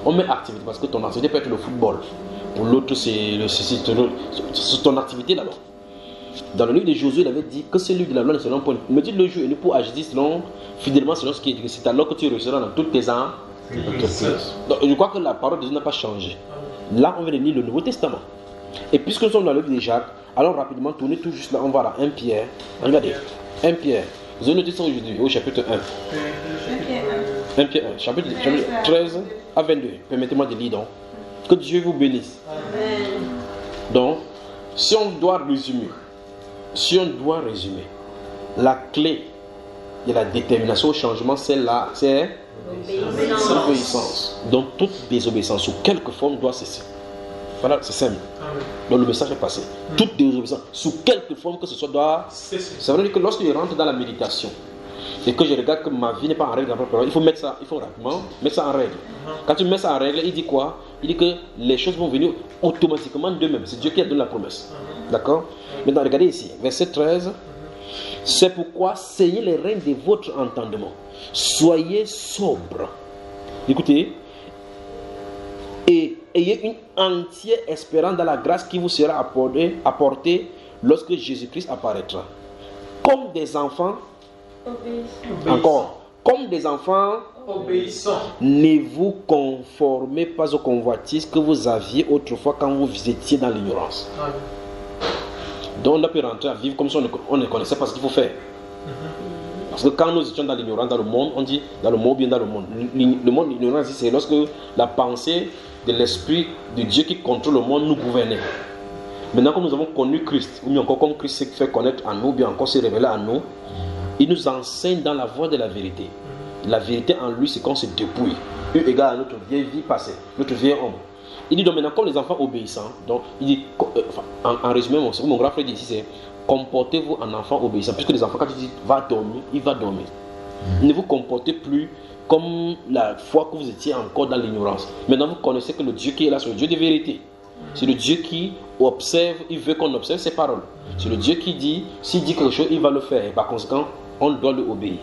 On met activité parce que ton activité peut être le football. Pour l'autre, c'est ton activité d'abord. Dans le livre de Josué, il avait dit que ce livre de la loi, selon Paul, me dit le jour et nous pour agir fidèlement selon ce qui est écrit. C'est alors que tu réussiras dans toutes tes âmes. Donc, je crois que la parole de Dieu n'a pas changé. Là, on vient de lire le Nouveau Testament. Et puisque nous sommes dans le livre de Jacques, allons rapidement tourner tout juste là. On va à 1 Pierre. Regardez, 1 Pierre. Vous avez noté ça aujourd'hui au chapitre 1. 1 Pierre 1, chapitre 13 à 22. Permettez-moi de lire donc. Que Dieu vous bénisse. Amen. Donc, si on doit résumer, la clé de la détermination au changement, c'est l'obéissance. Donc, toute désobéissance, sous quelque forme, doit cesser. Voilà, c'est simple. Donc, le message est passé. Toute désobéissance, sous quelque forme que ce soit, doit cesser. Ça veut dire que lorsque je rentre dans la méditation et que je regarde que ma vie n'est pas en règle, il faut rapidement mettre ça en règle. Quand tu mets ça en règle, il dit quoi? Il dit que les choses vont venir automatiquement d'eux-mêmes. C'est Dieu qui a donné la promesse. D'accord? Maintenant, regardez ici, verset 13. C'est pourquoi saignez les rênes de votre entendement. Soyez sobres. Écoutez. Et ayez une entière espérance dans la grâce qui vous sera apportée lorsque Jésus-Christ apparaîtra. Comme des enfants. Encore. Comme des enfants obéissants. Ne vous conformez pas aux convoitises que vous aviez autrefois quand vous étiez dans l'ignorance. Donc on a pu rentrer à vivre comme si on ne connaissait pas ce qu'il faut faire. Parce que quand nous étions dans l'ignorance, dans le monde, on dit dans le monde, bien dans le monde. Le monde, l'ignorance, c'est lorsque la pensée de l'esprit de Dieu qui contrôle le monde nous gouvernait. Maintenant que nous avons connu Christ, ou bien encore comme Christ s'est fait connaître à nous, bien encore s'est révélé à nous, il nous enseigne dans la voie de la vérité. La vérité en lui, c'est qu'on se dépouille. Eu égard à notre vieille vie passée, notre vieil homme. Il dit donc maintenant, comme les enfants obéissants, donc il dit, en résumé, mon grand frère dit ici, c'est comportez-vous en enfant obéissant. Puisque les enfants, quand ils disent va dormir, il va dormir. Ne vous comportez plus comme la fois que vous étiez encore dans l'ignorance. Maintenant, vous connaissez que le Dieu qui est là, c'est le Dieu de vérité. C'est le Dieu qui observe, il veut qu'on observe ses paroles. C'est le Dieu qui dit, s'il dit quelque chose, il va le faire. Et par conséquent, on doit le obéir.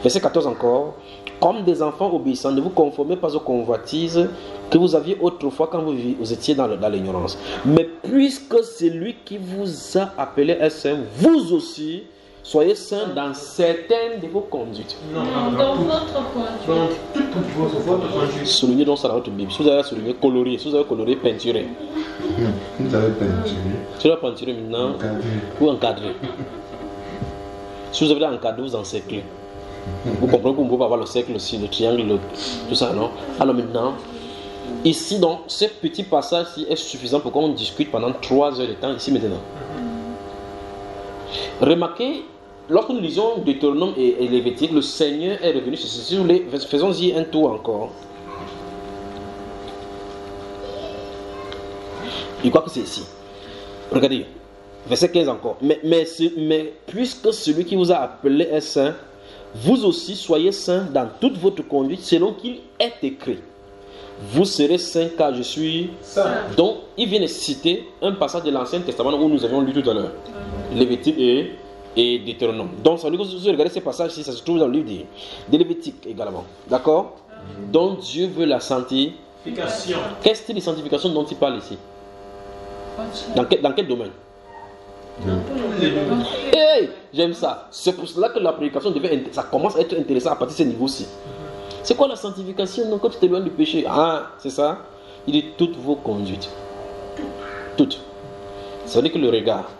Verset 14 encore. Comme des enfants obéissants, ne vous conformez pas aux convoitises que vous aviez autrefois quand vous étiez dans l'ignorance. Mais puisque celui qui vous a appelé est saint, vous aussi, soyez saints dans certaines de vos conduites. Dans votre conduite. Soulignez donc ça dans votre Bible. Si vous avez souligné, colorier. Si vous avez colorié, peinturé. Vous avez peinturé. Si vous avez peinturé maintenant, vous encadrez. Si vous avez encadré, vous encerclez. Vous comprenez qu'on ne peut pas avoir le cercle aussi, le triangle, tout ça, non? Alors maintenant, ici, donc, ce petit passage-ci est suffisant pour qu'on discute pendant 3 heures de temps, ici maintenant. Remarquez, lorsque nous lisons Deutéronome et Lévitique, le Seigneur est revenu sur ceci. Faisons-y un tour encore. Je crois que c'est ici. Regardez, verset 15 encore. Mais puisque celui qui vous a appelé est saint, vous aussi soyez saints dans toute votre conduite selon qu'il est écrit. Vous serez saints car je suis saint. Donc, il vient de citer un passage de l'Ancien Testament où nous avions lu tout à l'heure. Lévitique et Deutéronome. Donc, ça veut dire que si vous regardez ces passages-ci, ça se trouve dans le livre de Lévitique également. D'accord? Donc, Dieu veut la sanctification. Quel style de sanctification dont il parle ici? Dans quel domaine? Hey, j'aime ça. C'est pour cela que la prédication ça commence à être intéressant à partir de ce niveau-ci. C'est quoi la sanctification? Donc, quand tu t'éloignes du péché, ah, c'est ça. Il dit toutes vos conduites. Toutes. Ça veut dire que le regard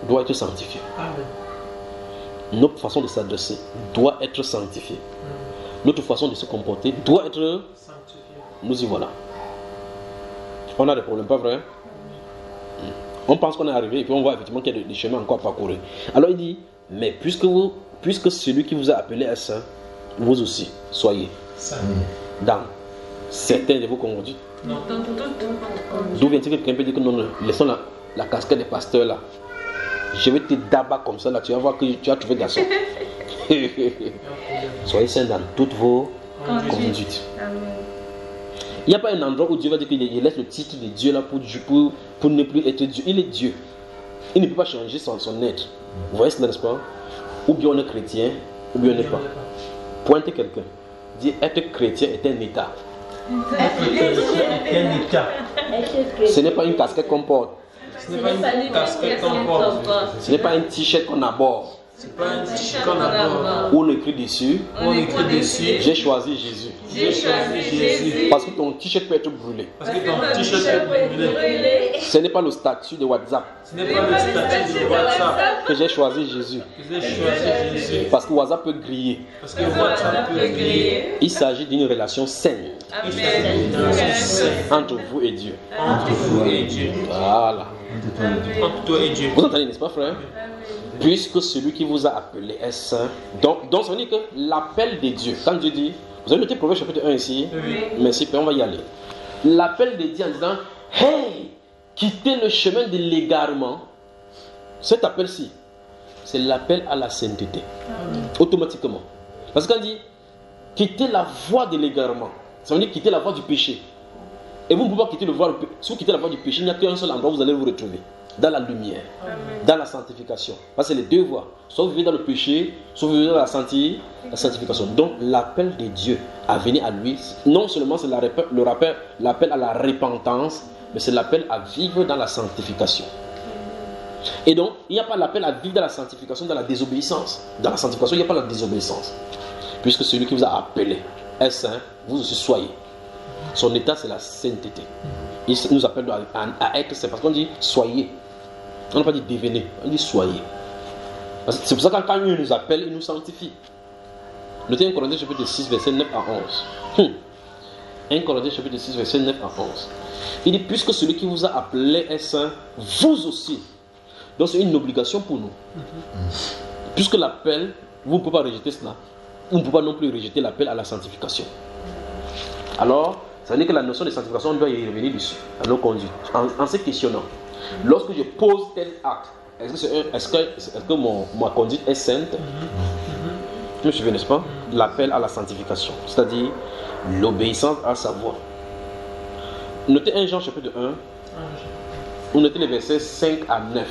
doit être sanctifié. Amen. Notre façon de s'adresser doit être sanctifiée. Notre façon de se comporter doit être... Sanctifié. Nous y voilà. On a des problèmes, pas vrai? On pense qu'on est arrivé et puis on voit effectivement qu'il y a des chemins encore à parcourir. Alors il dit, mais puisque celui qui vous a appelé est saint, vous aussi, soyez Saint. dans certains de vos conduites. Non. D'où vient-il que quelqu'un peut dire que non, laissons la casquette des pasteurs là. Je vais te d'abattre comme ça là, tu vas voir que tu as trouvé garçon. Soyez saints dans toutes vos conduites. Il n'y a pas un endroit où Dieu va dire qu'il laisse le titre de Dieu là pour ne plus être Dieu. Il est Dieu. Il ne peut pas changer son être. Vous voyez cela, n'est-ce pas? Ou bien on est chrétien, ou bien on n'est pas. Pointez quelqu'un. Dire être chrétien est un état. Un état. Ce n'est pas une casquette qu'on porte. Ce n'est pas une casquette qu'on porte. Ce n'est pas un t-shirt qu'on aborde. C'est pas un t-shirt qu'on aborde. Où on écrit dessus. On écrit dessus. J'ai choisi Jésus. J'ai choisi Jésus. Parce que ton t-shirt peut être brûlé. Parce que ton t-shirt peut brûler. Ce n'est pas le statut de WhatsApp Ce n'est pas le statut de WhatsApp que j'ai choisi Jésus. que j'ai choisi Jésus. Parce que WhatsApp peut griller. Parce que WhatsApp peut griller. Il s'agit d'une relation saine Il s'agit d'une relation saine entre vous et Dieu. entre vous et Dieu. Voilà. Entre toi et Dieu. Vous entendez, n'est-ce pas, frère? Puisque celui qui vous a appelé est saint. Donc ça veut dire que l'appel de Dieu, quand Dieu dit, vous avez noté Proverbe chapitre 1 ici. Oui. Merci, Père, on va y aller. L'appel de Dieu en disant, hey, quittez le chemin de l'égarement. Cet appel-ci, c'est l'appel à la sainteté. Automatiquement. Parce que quand on dit, quittez la voie de l'égarement, ça veut dire quitter la voie du péché. Et vous ne pouvez pas quitter le voie. Si vous quittez la voie du péché, il n'y a qu'un seul endroit où vous allez vous retrouver. Dans la lumière, dans la sanctification. Parce que c'est les deux voies. Soit vous vivez dans le péché, soit vous vivez dans la sanctification. Donc l'appel de Dieu à venir à lui, non seulement c'est l'appel à la repentance, mais c'est l'appel à vivre dans la sanctification. Et donc, il n'y a pas l'appel à vivre dans la sanctification, dans la désobéissance. Dans la sanctification, il n'y a pas la désobéissance. Puisque celui qui vous a appelé est saint, vous aussi soyez. Son état, c'est la sainteté. Il nous appelle à être saint. Parce qu'on dit soyez. On n'a pas dit devenez, on dit soyez. C'est pour ça que quand il nous appelle, il nous sanctifie. Notez 1 Corinthiens chapitre 6, verset 9 à 11. 1 Corinthiens chapitre 6, verset 9 à 11. Il dit, puisque celui qui vous a appelé est saint, vous aussi. Donc c'est une obligation pour nous. Puisque l'appel, vous ne pouvez pas rejeter cela. Vous ne pouvez pas non plus rejeter l'appel à la sanctification. Alors, ça veut dire que la notion de sanctification, on doit y revenir dessus, à nos conduites, en se questionnant. Lorsque je pose tel acte, est-ce que ma conduite est sainte? Vous me suivez, n'est-ce pas? L'appel à la sanctification, c'est-à-dire l'obéissance à sa voix. Notez 1 Jean chapitre 1, vous notez les versets 5 à 9.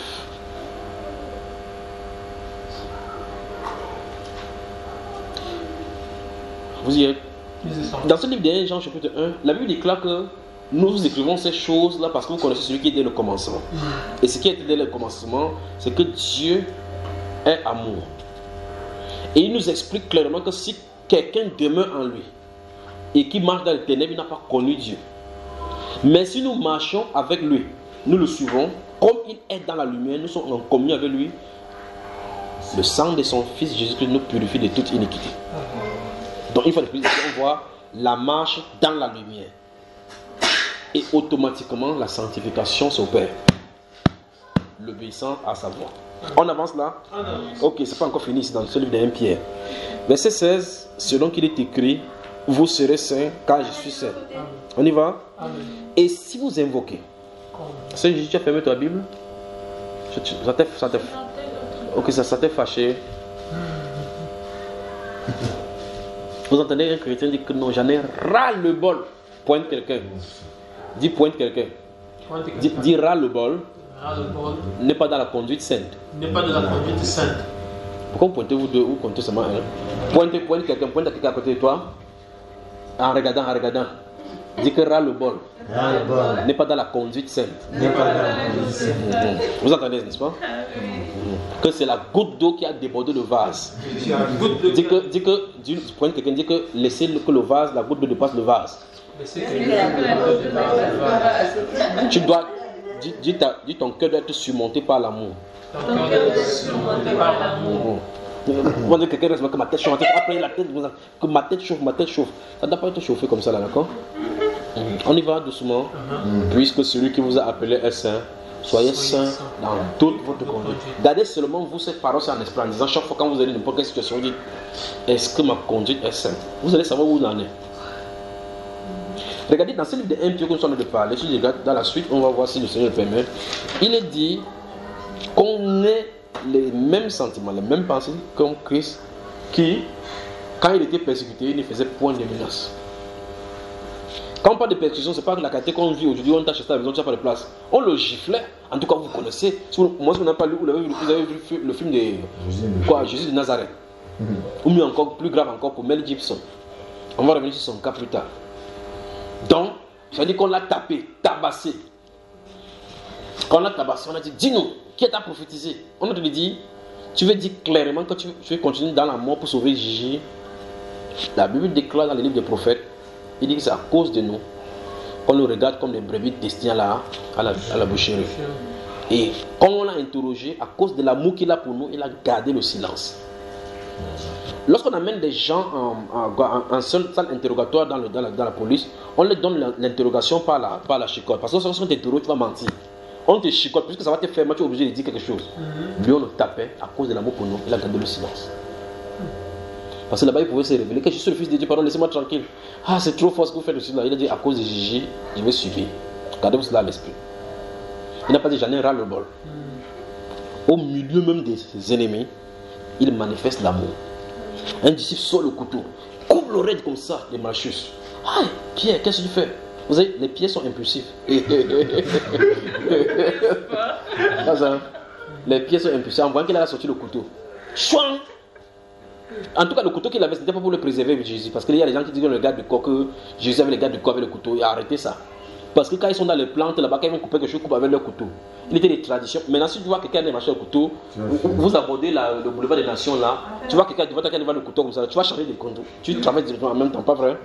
Vous y êtes? Dans ce livre de 1 Jean chapitre 1, la Bible déclare que nous écrivons ces choses-là parce que vous connaissez celui qui est dès le commencement. Et ce qui est dès le commencement, c'est que Dieu est amour. Et il nous explique clairement que si quelqu'un demeure en lui et qui marche dans les ténèbres, il n'a pas connu Dieu. Mais si nous marchons avec lui, nous le suivons, comme il est dans la lumière, nous sommes en communion avec lui, le sang de son Fils Jésus-Christ nous purifie de toute iniquité. Donc une fois de plus, on voit la marche dans la lumière. Et automatiquement, la sanctification s'opère. L'obéissance à sa voix. On avance là? Ok, c'est pas encore fini, c'est dans ce livre de 1 Pierre. Verset 16, selon qu'il est écrit, vous serez saints car je suis saint. On y va? Et si vous invoquez, c'est Jésus, tu as fermé ta Bible? Ok, ça t'est fâché. Vous entendez un chrétien dire que non, j'en ai ras le bol. Pointe quelqu'un. Dis pointe quelqu'un. Dis ras le bol. N'est pas dans la conduite sainte. N'est pas de la conduite sainte. Pourquoi vous pointez vous deux ou comptez seulement un? Pointe quelqu'un, pointe à quelqu'un à côté de toi. En regardant. Dis que ras-le-bol ras-le-bol n'est pas dans la conduite sainte. n'est pas dans la conduite sainte. Vous entendez, n'est-ce pas? Que c'est la goutte d'eau qui a débordé le vase. Dis que quelqu'un dit que laissez que le vase, la goutte d'eau dépasse le vase. Tu dois, dis ton cœur doit être surmonté par l'amour. On va dire que quelqu'un reste que ma tête chauffe, après la tête, que ma tête chauffe. Ça ne doit pas être chauffé comme ça là, d'accord? On y va doucement, puisque celui qui vous a appelé est saint. Soyez saints dans toute votre conduite. Gardez seulement vous cette parole en esprit en disant chaque fois quand vous allez dans n'importe quelle situation, vous dites est-ce que ma conduite est sainte? Vous allez savoir où vous en êtes. Regardez dans ce livre de 1 Pierre que nous sommes en train de parler, si je regarde dans la suite, on va voir si le Seigneur le permet. Il est dit qu'on ait les mêmes sentiments, les mêmes pensées comme Christ qui, quand il était persécuté, il ne faisait point de menace. Quand on parle de persécution, ce n'est pas la qualité qu'on vit aujourd'hui, on tâche à la maison, tu n'as pas de place. On le giflait. En tout cas, vous connaissez. Moi, si vous n'avez pas lu, vous avez vu le film de quoi, Jésus de Nazareth. Ou mieux encore, plus grave encore pour Mel Gibson. On va revenir sur son cas plus tard. Donc, ça veut dire qu'on l'a tapé, tabassé. Quand on l'a tabassé, on a dit, dis-nous, qui t'a prophétisé? On a dit, tu veux dire clairement que tu veux continuer dans la mort pour sauver Gigi. La Bible déclare dans les livres des prophètes, il dit que c'est à cause de nous qu'on nous regarde comme des brebis destinées à la boucherie. Et quand on l'a interrogé, à cause de l'amour qu'il a pour nous, il a gardé le silence. Lorsqu'on amène des gens en seule salle interrogatoire dans la police, on leur donne l'interrogation par la chicotte. Parce que lorsqu'on t'interroge, tu vas mentir. On te chicote, puisque ça va te faire mal, tu es obligé de dire quelque chose. Lui, on le tapait à cause de l'amour pour nous, il a gardé le silence. Parce que là-bas, il pouvait se révéler que je suis le fils de Dieu, pardon, laissez-moi tranquille. Ah, c'est trop fort ce que vous faites aussi là. Il a dit, à cause de Gigi, je vais subir. Gardez-vous cela à l'esprit. Il n'a pas dit, j'en ai ras le bol. Au milieu même des ennemis, il manifeste l'amour. Un disciple sort le couteau, coupe l'oreille comme ça, les Malchus. Ah, Pierre, qu'est-ce que tu fais? Vous savez, les pieds sont impulsifs. Les pieds sont impulsifs. En voyant qu'il a sorti le couteau, chouang! En tout cas, le couteau qu'il avait, ce n'était pas pour le préserver de Jésus. Parce qu'il y a des gens qui disent que le garde du corps, que Jésus avait le garde du corps avec le couteau. Et arrêtez ça. Parce que quand ils sont dans les plantes là-bas, quand ils vont couper quelque chose, ils coupent avec leur couteau. Il était des traditions. Maintenant, si tu vois quelqu'un marcher au couteau, vous abordez le boulevard des Nations là, tu vois quelqu'un devant le couteau comme ça, tu vas changer de couteau. Tu travailles directement en même temps, pas vrai?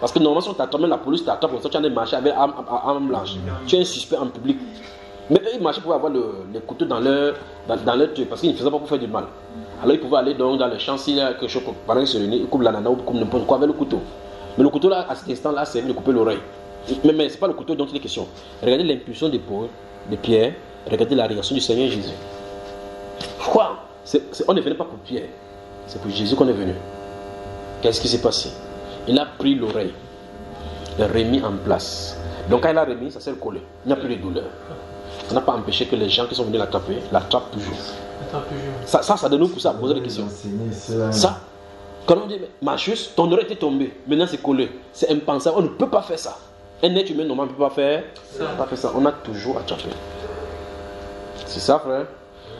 Parce que normalement, si on t'attrape, même la police t'attrape comme ça, tu as des marchés avec arme blanche. Tu es un suspect en public. Mais eux, ils marchaient pour avoir les couteaux dans leur truc, parce qu'ils ne faisaient pas pour faire du mal. Alors ils pouvaient aller donc dans le champ, s'il y a quelque chose, pendant qu'ils se réunissent, ils coupent l'ananas ou coupent n'importe quoi avec le couteau. Mais le couteau là, à cet instant-là, a servi de couper l'oreille. Mais ce n'est pas le couteau dont il est question. Regardez l'impulsion de Paul, de Pierre, regardez la réaction du Seigneur Jésus. Quoi? On ne venait pas pour Pierre, c'est pour Jésus qu'on est venu. Qu'est-ce qui s'est passé? Il a pris l'oreille, l'a remis en place. Donc quand il a remis, ça s'est collé. Il n'y a plus de douleur. Ça n'a pas empêché que les gens qui sont venus l'attraper, l'attrapent toujours. Ça donne nous pour ça à poser des questions. Ça, quand on dit, Malchus, ton oreille était tombée, maintenant c'est collé. C'est impensable, on ne peut pas faire ça. Un être humain normal ne peut pas faire ça. On a toujours attrapé. C'est ça, frère.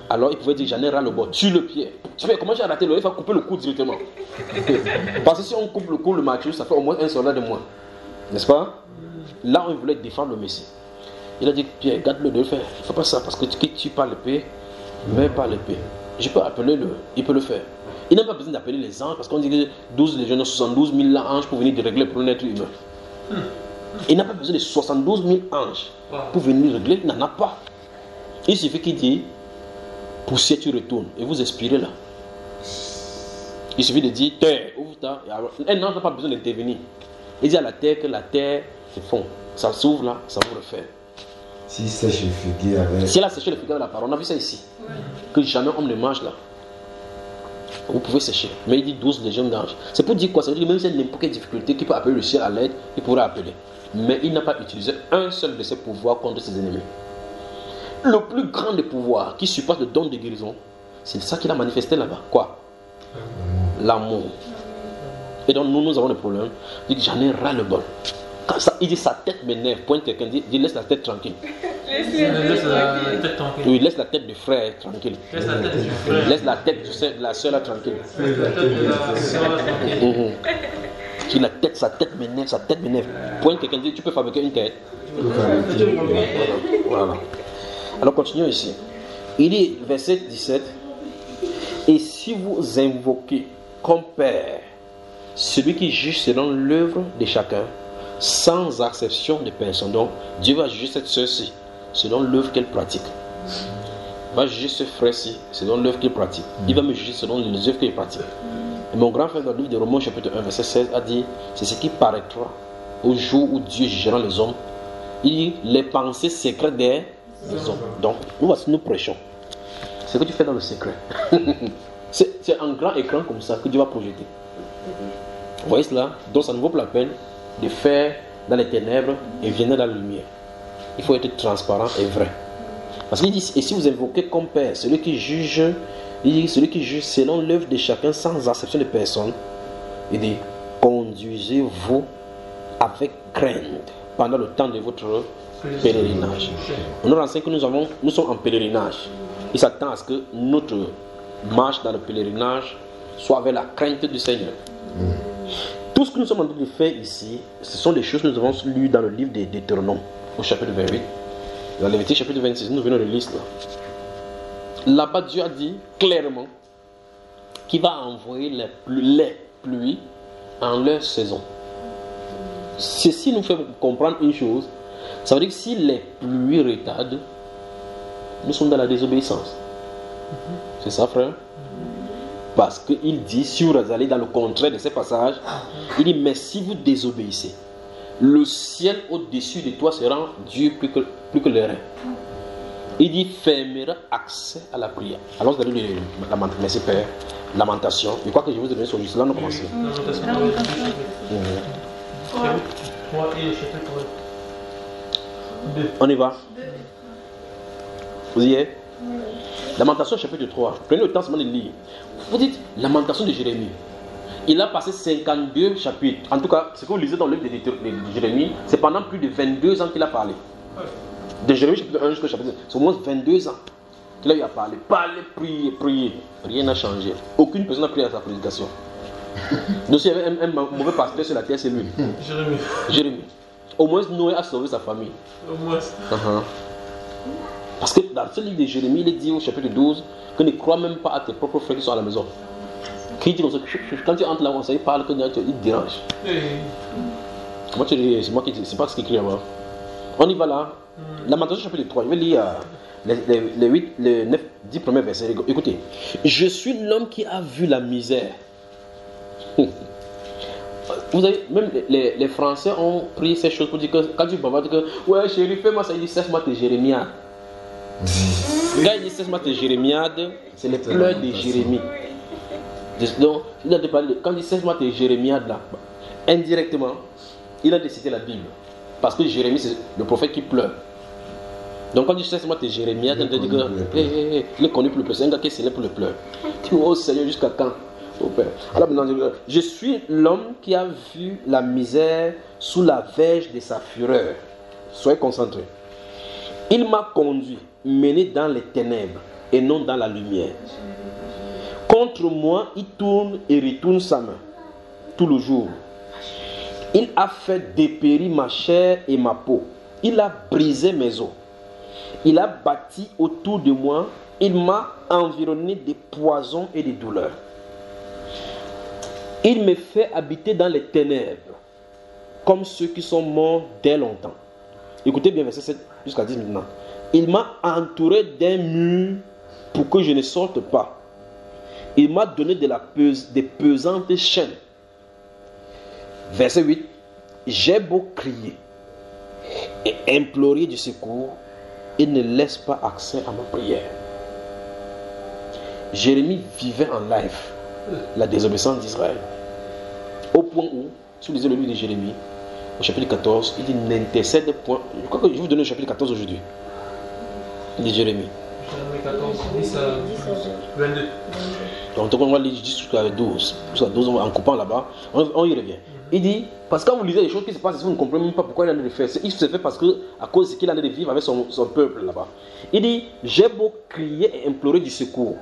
Alors il pouvait dire, j'en ai ras le bord, tue le pied. Tu fais, comment j'ai raté l'oreille? Il faut couper le cou directement. Parce que si on coupe le cou, le Malchus, ça fait au moins un soldat de moins. N'est-ce pas? Là, on voulait défendre le Messie. Il a dit, Pierre, garde-le de le faire. Il ne faut pas ça, parce que tu tue pas l'épée, mais pas l'épée. Je peux appeler il peut le faire. Il n'a pas besoin d'appeler les anges, parce qu'on dit que 12 légions, 72 000 anges pour venir régler pour un être humain. Il n'a pas besoin de 72 000 anges pour venir régler, il n'en a pas. Il suffit qu'il dit, poussière, tu retournes, et vous expirez là. Il suffit de dire, terre, ouvre-ta. Un ange n'a pas besoin d'intervenir. Il dit à la terre que la terre se fond. Ça s'ouvre là, ça vous refait. Si sèche le figuier avec... Si elle a séché le figuier avec la parole, on a vu ça ici. Que jamais homme ne mange là. Vous pouvez sécher. Mais il dit 12 légions d'anges. C'est pour dire quoi? Ça veut dire que même si il y a n'importe quelle difficulté qui peut appeler le ciel à l'aide, il pourrait appeler. Mais il n'a pas utilisé un seul de ses pouvoirs contre ses ennemis. Le plus grand des pouvoirs qui surpasse le don de guérison, c'est ça qu'il a manifesté là-bas. Quoi? L'amour. Et donc nous avons le problème. Il dit, j'en ai ras le bol. Quand ça, il dit sa tête m'énerve, pointe quelqu'un, dit laisse la tête tranquille. Laisse la tête tranquille. Oui, laisse la tête du frère tranquille. Laisse la tête du frère. Laisse la tête de la soeur tranquille. Laisse la tête de la soeur tranquille. Si sa tête m'énerve. Point quelqu'un dit, tu peux fabriquer une tête. Voilà. Alors continuons ici. Il dit, verset 17, et si vous invoquez comme Père celui qui juge selon l'œuvre de chacun, sans acception de personne. Donc, Dieu va juger cette sœur-ci selon l'œuvre qu'elle pratique. Il va juger ce frère-ci selon l'œuvre qu'il pratique. Il va me juger selon les œuvres qu'il pratique. Et mon grand frère dans le livre de Romains chapitre 1 verset 16 a dit, c'est ce qui paraîtra au jour où Dieu jugera les hommes. Il dit, les pensées secrètes des hommes. Donc, nous prêchons. Ce que tu fais dans le secret. C'est un grand écran comme ça que Dieu va projeter. Vous voyez cela? Donc ça ne vaut pas la peine de faire dans les ténèbres et venir dans la lumière. Il faut être transparent et vrai. Parce qu'il dit, et si vous invoquez comme Père, celui qui juge selon l'œuvre de chacun sans acception de personne, il dit, conduisez-vous avec crainte pendant le temps de votre pèlerinage. On nous renseigne que nous sommes en pèlerinage. Il s'attend à ce que notre marche dans le pèlerinage soit avec la crainte du Seigneur. Tout ce que nous sommes en train de faire ici, ce sont des choses que nous avons lues dans le livre des Deutéronomes, au chapitre 28. Dans Lévitique chapitre 26, nous venons de lire cela. Là-bas, Dieu a dit clairement qu'il va envoyer les pluies en leur saison. Ceci nous fait comprendre une chose. Ça veut dire que si les pluies retardent, nous sommes dans la désobéissance. C'est ça, frère? Parce qu'il dit, si vous allez dans le contraire de ces passages, il dit, mais si vous désobéissez, le ciel au-dessus de toi sera dur plus que le rein. Il dit, fermera accès à la prière. Alors, vous allez lire Lamentation, merci Père, Lamentation. Je crois que je vous ai donné sur l'islam, on commence. On y va. Vous y êtes? Lamentation chapitre 3. Prenez le temps seulement de lire. Vous dites Lamentation de Jérémie. Il a passé 52 chapitres. En tout cas, ce que vous lisez dans le livre de Jérémie, c'est pendant plus de 22 ans qu'il a parlé. De Jérémie chapitre 1 jusqu'au chapitre 2. C'est au moins 22 ans qu'il a eu à parler. Parler, prier. Rien n'a changé. Aucune personne n'a prié à sa prédication. Donc s'il y avait un mauvais pasteur sur la terre, c'est lui. Jérémie. Au moins Noé a sauvé sa famille. Au moins. Parce que dans ce livre de Jérémie, il est dit au chapitre 12 que ne crois même pas à tes propres frères qui sont à la maison. Qui dit comme ça, quand tu entres là, il parle que il te dérange. Comment tu dis? C'est moi qui dis, c'est pas ce qu'il écrit là-bas. On y va là. Lamentation chapitre 3, je vais lire les 9, 10 premiers versets. Écoutez, je suis l'homme qui a vu la misère. Vous avez, même les Français ont pris ces choses pour dire que quand tu bavardes que ouais chérie fais-moi ça, il dit cesse-moi tes jérémiades. Quand il dit cesse-moi tes jérémiades, c'est les pleurs de Jérémie. Donc quand il dit cesse-moi tes jérémiades là, indirectement il a décidé la Bible. Parce que Jérémie c'est le prophète qui pleure. Donc quand il dit cesse-moi tes jérémiades, il dit que il est connu pour le pleur, c'est un gars qui est célèbre pour le pleur. Tu vois, oh Seigneur, jusqu'à quand? Oh Père. Alors maintenant, je suis l'homme qui a vu la misère sous la verge de sa fureur. Soyez concentrés. Il m'a conduit, mené dans les ténèbres et non dans la lumière. Contre moi, il tourne et retourne sa main tout le jour. Il a fait dépérir ma chair et ma peau. Il a brisé mes os. Il a bâti autour de moi. Il m'a environné de poisons et de douleurs. Il me fait habiter dans les ténèbres, comme ceux qui sont morts dès longtemps. Écoutez bien verset 7 jusqu'à 10 maintenant. Il m'a entouré d'un mur pour que je ne sorte pas. Il m'a donné des pesantes chaînes. Verset 8. J'ai beau crier et implorer du secours, il ne laisse pas accès à ma prière. Jérémie vivait en live la désobéissance d'Israël. Au point où, si vous lisez le livre de Jérémie, au chapitre 14, il dit n'intercède point. Je crois que je vais vous donner le chapitre 14 aujourd'hui. De Jérémie. Jérémie 14, 10 à 22. Donc on va lire jusqu'à 12. Jusqu'à 12, en coupant là-bas, on y revient. Il dit, parce que quand vous lisez les choses qui se passent, vous ne comprenez même pas pourquoi il en a de faire. Il se fait parce que, à cause de ce qu'il en a de vivre avec son peuple là-bas. Il dit, j'ai beau crier et implorer du secours.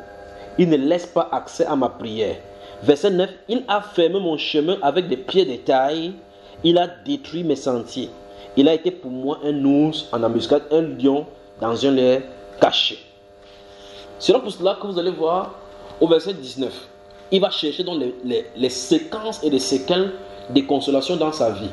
Il ne laisse pas accès à ma prière. Verset 9, il a fermé mon chemin avec des pieds de taille, il a détruit mes sentiers. Il a été pour moi un ours en embuscade, un lion dans un lair caché. C'est donc pour cela que vous allez voir au verset 19, il va chercher dans les séquences et les séquelles des consolations dans sa vie.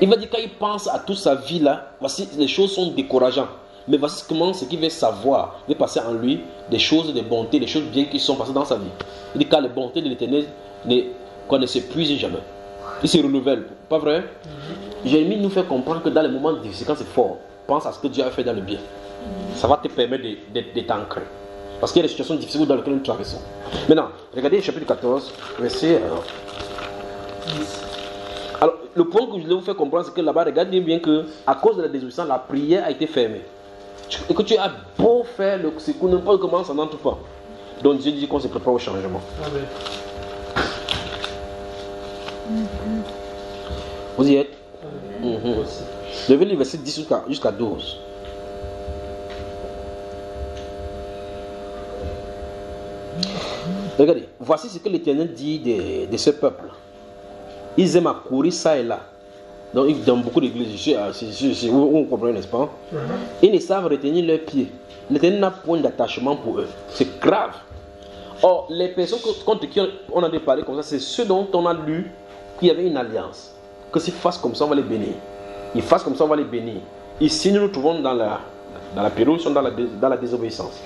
Il va dire quand il pense à toute sa vie là, voici les choses sont décourageantes. Mais voici comment ce qu'il veut savoir, il veut passer en lui des choses de bonté, des choses bien qui sont passées dans sa vie. Il dit car les bontés de l'Éternel ne s'épuisent jamais. Il se renouvelle, pas vrai? Jérémie nous fait comprendre que dans les moments difficiles, quand c'est fort, pense à ce que Dieu a fait dans le bien. Ça va te permettre de t'ancrer. Parce qu'il y a des situations difficiles dans lesquelles nous traversons. Maintenant, regardez le chapitre 14, verset 10. Alors, le point que je voulais vous faire comprendre, c'est que là-bas, regardez bien que à cause de la désobéissance, la prière a été fermée. Et que tu as beau faire le secours, n'importe comment, ça n'entre pas. Donc Dieu dit qu'on se prépare au changement. Amen. Vous y êtes? Je vais lire verset 10 jusqu'à 12. Regardez, voici ce que l'Éternel dit de ce peuple. Ils aiment à courir ça et là. Donc, dans beaucoup d'églises, vous comprenez, n'est-ce pas? Ils ne savent retenir leurs pieds. L'Éternel n'a point d'attachement pour eux. C'est grave. Or, les personnes contre qui on a parlé comme ça, c'est ceux dont on a lu qu'il y avait une alliance. Que s'ils fassent comme ça, on va les bénir. Ils fassent comme ça, on va les bénir. Ici, nous nous trouvons dans la période où ils sont dans la désobéissance.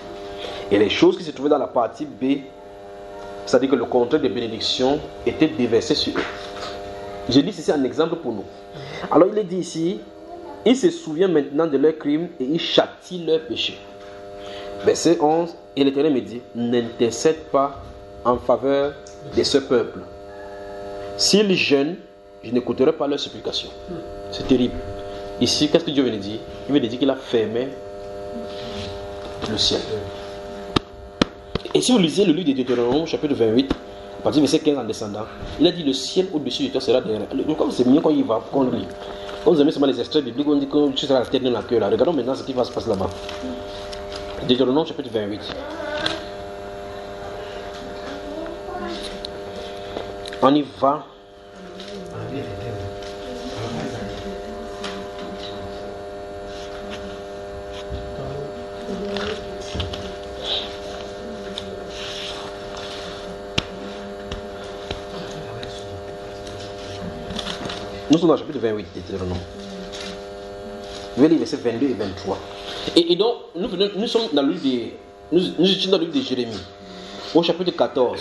Et les choses qui se trouvaient dans la partie B, c'est-à-dire que le contrat de bénédiction était déversé sur eux. Je dis ceci un exemple pour nous. Alors il est dit ici, il se souvient maintenant de leurs crimes et il châtie leurs péchés. Verset 11, et l'Éternel me dit, n'intercède pas en faveur de ce peuple. S'ils jeûnent, je n'écouterai pas leurs supplications. C'est terrible. Ici, qu'est-ce que Dieu vient de dire? Il vient de dire qu'il a fermé le ciel. Et si vous lisez le livre de Deutéronome, chapitre 28, à partir du verset 15 en descendant, il a dit le ciel au-dessus de toi sera derrière. Comme c'est mieux quand il va, qu'on lit. Quand vous aimez seulement les extraits bibliques, on dit que tu seras la tête de la queue là. Regardons maintenant ce qui va se passer là-bas. Deutéronome, chapitre 28. On y va. Nous sommes dans le chapitre 28 de Deutéronome. Je vais lire les versets 22 et 23. Et donc, nous sommes dans le livre nous étions dans le livre de Jérémie, au chapitre 14.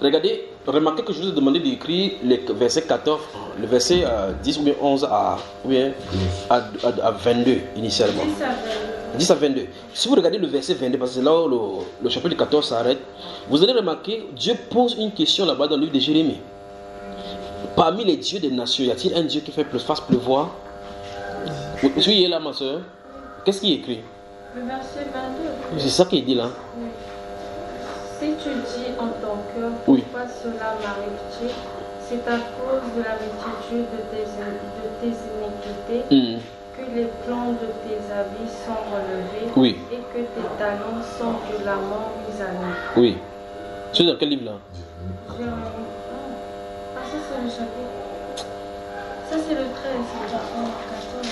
Regardez, remarquez que je vous ai demandé d'écrire les versets 14, le verset 10 ou bien 11 à 22 initialement. 10 à 22. Si vous regardez le verset 22, parce que c'est là où le chapitre 14 s'arrête, vous allez remarquer, Dieu pose une question là-bas dans le livre de Jérémie. Parmi les dieux des nations, y a-t-il un Dieu qui fasse pleuvoir? Oui, là, ma soeur. Qu'est-ce qui est écrit? Le verset 22. C'est ça qui est dit là. Oui. Si tu dis en ton cœur, Oui. pourquoi cela m'arrive-t-il? C'est à cause de la multitude de tes iniquités que les plans de tes habits sont relevés, Oui. et que tes talons sont violemment mis à nu. Oui. C'est dans quel livre là? Ah, ça c'est le chapitre. Ça c'est le 13, c'est le chapitre 14.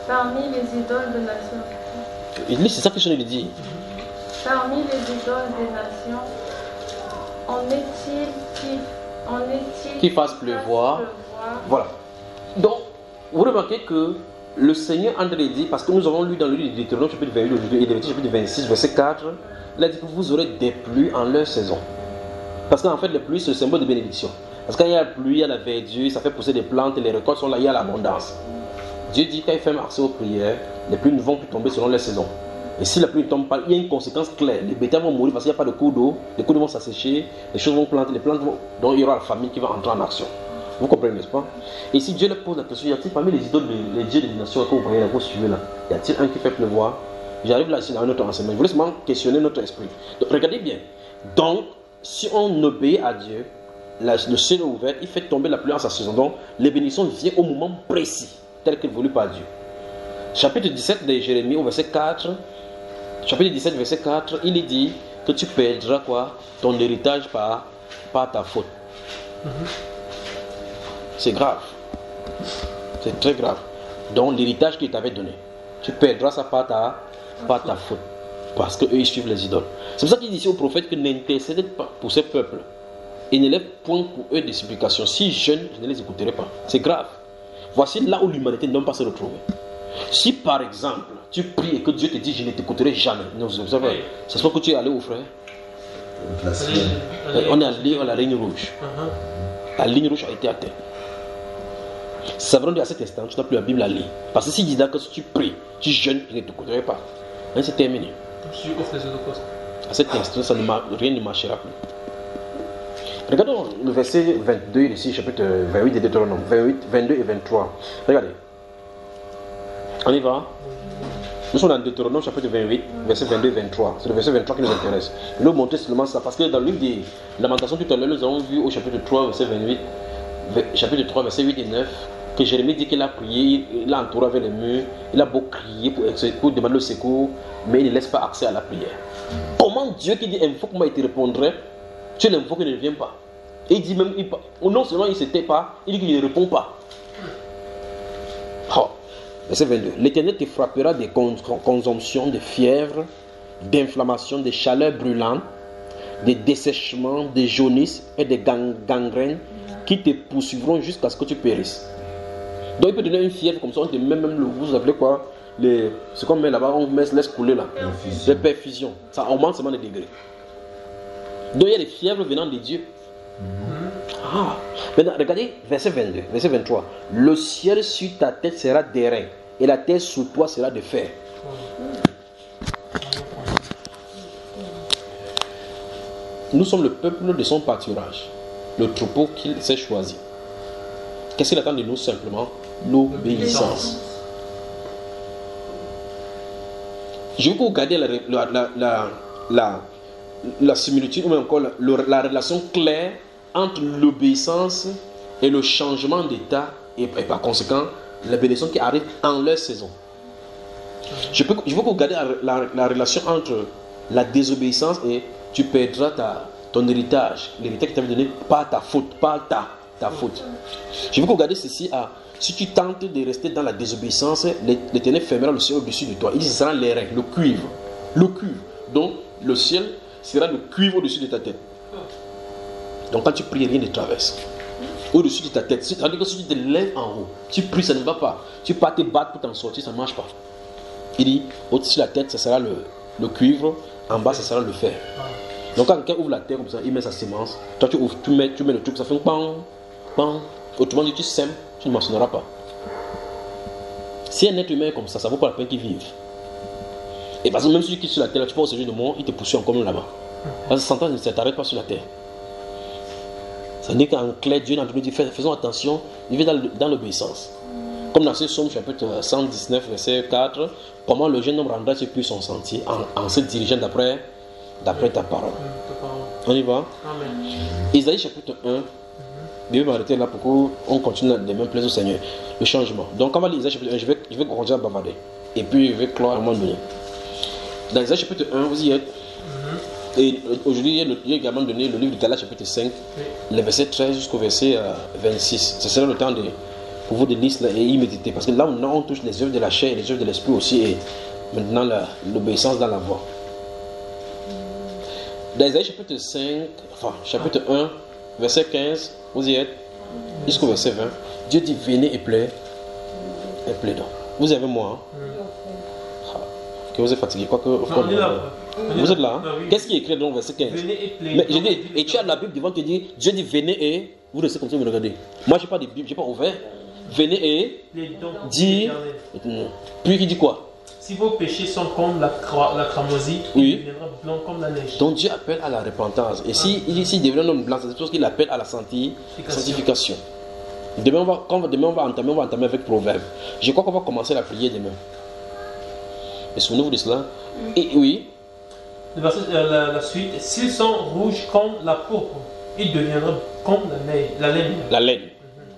Parmi les idoles de nations. Il dit, c'est ça que je lui dis. Parmi les idoles des nations, en est-il Qui fasse pleuvoir. Voilà. Donc, vous remarquez que le Seigneur André dit, parce que nous avons lu dans le livre de Deutéronome chapitre 28 et de chapitre 26, verset 4, il a dit que vous aurez des pluies en leur saison. Parce qu'en fait, les pluies, c'est le symbole de bénédiction. Parce que quand il y a la pluie, il y a la verdure, ça fait pousser des plantes, et les récoltes sont là, il y a l'abondance. Dieu dit quand il fait accès aux prières, les pluies ne vont plus tomber selon les saisons. Et si la pluie ne tombe pas, il y a une conséquence claire. Les bétails vont mourir parce qu'il n'y a pas de cours d'eau, les cours d'eau vont s'assécher, les choses vont planter, les plantes vont... Donc il y aura la famine qui va entrer en action. Vous comprenez, n'est-ce pas? Et si Dieu leur pose la question, y a-t-il parmi les idoles, les dieux des nations que vous voyez là, vous suivez là, y a-t-il un qui fait pleuvoir? J'arrive là ici dans un autre enseignement. Je voulais seulement questionner notre esprit. Donc regardez bien. Donc, si on obéit à Dieu, le ciel est ouvert, il fait tomber la pluie en sa saison. Donc, les bénédictions viennent au moment précis, tel que voulu par Dieu. Chapitre 17 de Jérémie, au verset 4, chapitre 17, verset 4, il est dit, que tu perdras quoi? Ton héritage par ta faute. C'est grave. C'est très grave. Donc l'héritage qu'il t'avait donné, tu perdras ça par ta faute. Parce qu'eux ils suivent les idoles. C'est pour ça qu'il dit ici au prophète que n'intercède pas pour ce peuple. Et ne lève point pour eux des supplications. Si jeûnent, je ne les écouterai pas. C'est grave. Voici là où l'humanité ne doit pas se retrouver. Si par exemple, tu pries et que Dieu te dit je ne t'écouterai jamais. Non, vous savez, c'est ce que tu es allé au frère. On est allé à la ligne rouge. La ligne rouge a été atteinte. Ça veut dire à cet instant, tu n'as plus la Bible à lire. Parce que s'il dit que si tu pries, tu jeûnes, je ne t'écouterai pas. Hein, c'est terminé. Tu offres les holocaustes. À cet instant, rien ne marchera plus. Regardons le verset 22 ici, chapitre 28 de Deutéronome, 22 et 23. Regardez. On y va. Nous sommes dans Deutéronome, chapitre 28, verset 22 et 23. C'est le verset 23 qui nous intéresse. Je vais vous montrer seulement ça, parce que dans le livre des Lamentations, tout à l'heure, nous avons vu au chapitre 3, verset 28, chapitre 3, verset 8 et 9, que Jérémie dit qu'il a prié, il a entouré avec les murs, il a beau crier pour demander le secours, mais il ne laisse pas accès à la prière. Comment Dieu qui dit invoque-moi et te répondrait, tu l'invoques et il ne vient pas. Et il dit même, non seulement il ne se tait pas, il dit qu'il ne répond pas. Oh. Verset 22. L'Éternel te frappera des consomptions, de fièvre, d'inflammation, de chaleur brûlante, des dessèchements, des jaunisses et des gangrènes qui te poursuivront jusqu'à ce que tu périsses. Donc il peut donner une fièvre comme ça, on te met même le, vous appelez quoi, ce qu'on met là-bas, on laisse couler là. Les perfusions. Ça augmente seulement les degrés. Donc il y a des fièvres venant de Dieu. Ah. Maintenant, regardez, verset 22, verset 23. Le ciel sur ta tête sera d'airain et la terre sous toi sera de fer. Nous sommes le peuple de son pâturage, le troupeau qu'il s'est choisi. Qu'est-ce qu'il attend de nous simplement? L'obéissance. Je veux que vous regardiez la similitude ou même encore la relation claire entre l'obéissance et le changement d'état et par conséquent la bénédiction qui arrive en leur saison. Je veux que vous regardiez la relation entre la désobéissance et tu perdras ton héritage, l'héritage qui t'avait donné par ta faute, par ta faute. Je veux que vous regardiez ceci si tu tentes de rester dans la désobéissance, l'Éternel fermera le ciel au-dessus de toi. Il dit ce sera l'airain, le cuivre. Le cuivre. Donc le ciel sera le cuivre au-dessus de ta tête. Donc quand tu pries, rien ne traverse. Au-dessus de ta tête. C'est-à-dire que si tu te lèves en haut, tu pries, ça ne va pas. Tu pars te battre pour t'en sortir, ça ne marche pas. Il dit, au-dessus de la tête, ça sera le cuivre, en bas, ça sera le fer. Donc quand quelqu'un ouvre la terre comme ça, il met sa semence, toi tu ouvres, tu mets le truc, ça fait un pan, pan. Autrement dit, tu sèmes, tu ne mentionneras pas. Si un être humain est comme ça ne vaut pas la peine qu'il vive. Et parce que même si tu quittes sur la terre, tu passes au séjour de mort, il te poursuit encore même là-bas. Parce que Satan ne s'arrête pas sur la terre. Ça veut dire qu'en clair, Dieu nous dit faisons attention, vivez dans l'obéissance. Comme dans ce psaume chapitre 119, verset 4, comment le jeune homme rendra plus son sentier en se dirigeant d'après ta parole. On y va. Amen. Isaïe chapitre 1. Je vais m'arrêter là pour qu'on continue les mêmes plaisirs au Seigneur. Le changement. Donc, quand on va lire Isaïe chapitre 1, je vais continuer à bavarder. Et puis, je vais clore à un moment donné. Dans Isaïe chapitre 1, vous y êtes. Et aujourd'hui, il y a également donné le livre de Galates chapitre 5, le verset 13 jusqu'au verset 26. Ce sera le temps pour vous de lire et y méditer. Parce que là, on touche les œuvres de la chair et les œuvres de l'esprit aussi. Et maintenant, l'obéissance dans la voie. Dans Isaïe chapitre 5, chapitre 1, verset 15, vous y êtes, jusqu'au verset 20. Dieu dit, venez et plaidez. Donc. Vous avez moi. Que vous êtes fatigué. Vous êtes là. Qu'est-ce qui est écrit dans le verset 15? Venez et plaidez. Mais je dis, et tu as la Bible devant te dire, Dieu dit, venez et. Vous restez comme ça, vous me regardez. Moi, je n'ai pas de Bible, je n'ai pas ouvert. Venez et. Dire. Puis il dit quoi? Si vos péchés sont comme la cramoisie, oui, il deviendra blanc comme la neige. Donc Dieu appelle à la repentance. Et s'il devient un homme blanc, c'est parce qu'il appelle à la sanctification. Demain, on va entamer avec Proverbe. Je crois qu'on va commencer la prière demain. Et souvenez-vous de cela. Et oui. La suite, s'ils sont rouges comme la pourpre, ils deviendront comme la laine. La laine.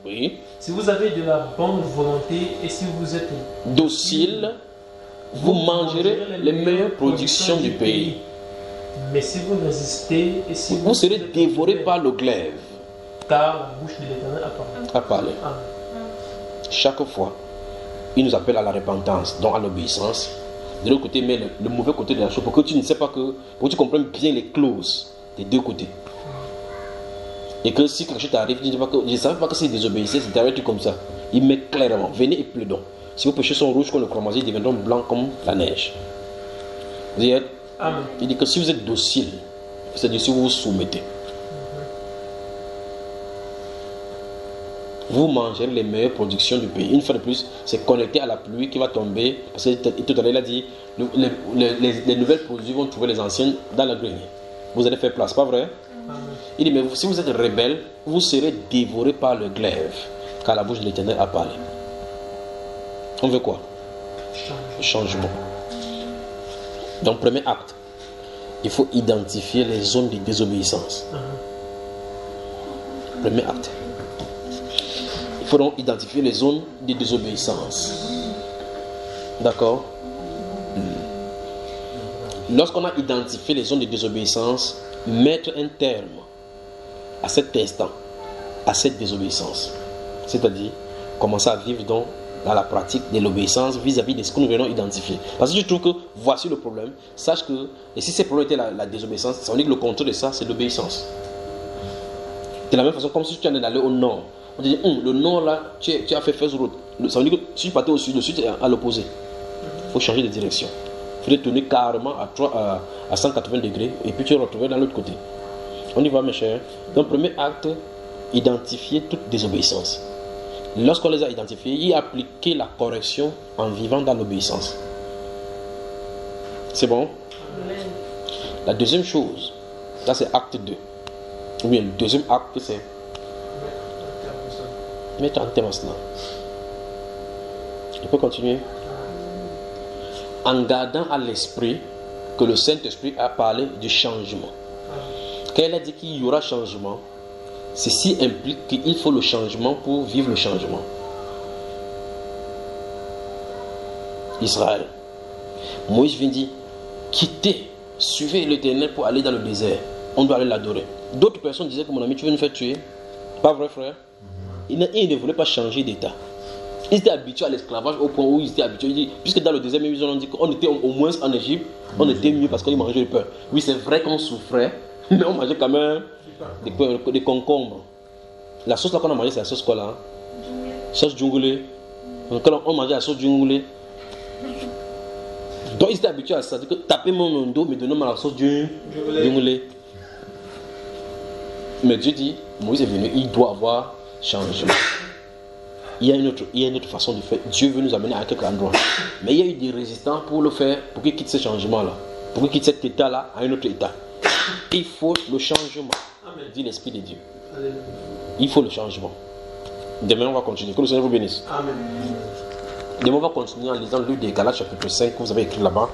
Oui. Si vous avez de la bonne volonté et si vous êtes docile, vous mangerez les meilleures productions du pays. Mais si vous résistez et si vous serez dévoré par le glaive. Car la bouche de l'Éternel a parlé. Chaque fois, il nous appelle à la repentance, donc à l'obéissance. De l'autre côté, mais le mauvais côté de la chose, pour que tu ne sais pas que, pour que tu comprennes bien les clauses des deux côtés. Et que si quelque chose t'arrive, tu ne dis pas que je ne savais pas que c'est désobéissé, c'est un truc comme ça. Il met clairement, venez et plaidons. Si vos péchés sont rouges comme le chromosie, ils deviendront blancs comme la neige. Vous y êtes? Amen. Il dit que si vous êtes docile, c'est-à-dire si vous vous soumettez, vous mangez les meilleures productions du pays. Une fois de plus, c'est connecté à la pluie qui va tomber. Parce que tout à l'heure, il a dit les nouvelles produits vont trouver les anciennes dans la grenier. Vous allez faire place, pas vrai? Amen. Il dit, mais si vous êtes rebelle, vous serez dévoré par le glaive, car la bouche de l'Éternel a parlé. On veut quoi? Changement. Donc, premier acte, il faut identifier les zones de désobéissance. Premier acte. Il faut donc identifier les zones de désobéissance. D'accord? Lorsqu'on a identifié les zones de désobéissance, mettre un terme à cet instant, à cette désobéissance. C'est-à-dire, commencer à vivre dans la pratique de l'obéissance vis-à-vis de ce que nous venons identifier. Parce que je trouve que voici le problème. Sache que, et si ce problème était la désobéissance, ça veut dire que le contraire de ça, c'est l'obéissance. De la même façon, comme si tu allais aller au nord. On te dit, le nord là, tu as fait fausse route. Ça veut dire que si tu partais au sud, le sud est à l'opposé. Il faut changer de direction. Il faut tourner carrément à 180 degrés et puis tu te retrouves dans l'autre côté. On y va, mes chers. Donc, premier acte, identifier toute désobéissance. Lorsqu'on les a identifiés, y appliquer la correction en vivant dans l'obéissance. C'est bon? Amen. La deuxième chose, là c'est acte 2. Ou bien le deuxième acte c'est mettre en terme cela. Je peux continuer? En gardant à l'esprit que le Saint-Esprit a parlé du changement. Quand il a dit qu'il y aura changement, ceci implique qu'il faut le changement pour vivre le changement. Israël. Moïse vient dire, quittez, suivez l'Éternel pour aller dans le désert. On doit aller l'adorer. D'autres personnes disaient que mon ami, tu veux nous faire tuer. Pas vrai, frère? Ils ne voulaient pas changer d'état. Ils étaient habitués à l'esclavage au point où ils étaient habitués. Ils disent, puisque dans le désert, ils ont dit qu'on était au moins en Égypte, on était mieux parce qu'on mangeait le pain. Oui, c'est vrai qu'on souffrait, mais on mangeait quand même des concombres. La sauce là qu'on a mangé, c'est la sauce quoi là? Sauce djungoulé. Quand on mangeait la sauce djungoulé. Donc ils étaient habitués à ça. C'est-à-dire que taper mon dos, mais donner la sauce djungoulé. Mais Dieu dit, Moïse est venu, il doit avoir changement. Il y a une autre façon de faire. Dieu veut nous amener à quelque endroit. Mais il y a eu des résistants pour le faire, pour qu'il quitte ce changement-là. Pour qu'il quitte cet état-là à un autre état. Il faut le changement, dit l'Esprit de Dieu. Alléluia. Il faut le changement. Demain, on va continuer. Que le Seigneur vous bénisse. Amen. Demain, on va continuer en lisant le livre des Galates, chapitre 5, que vous avez écrit là-bas.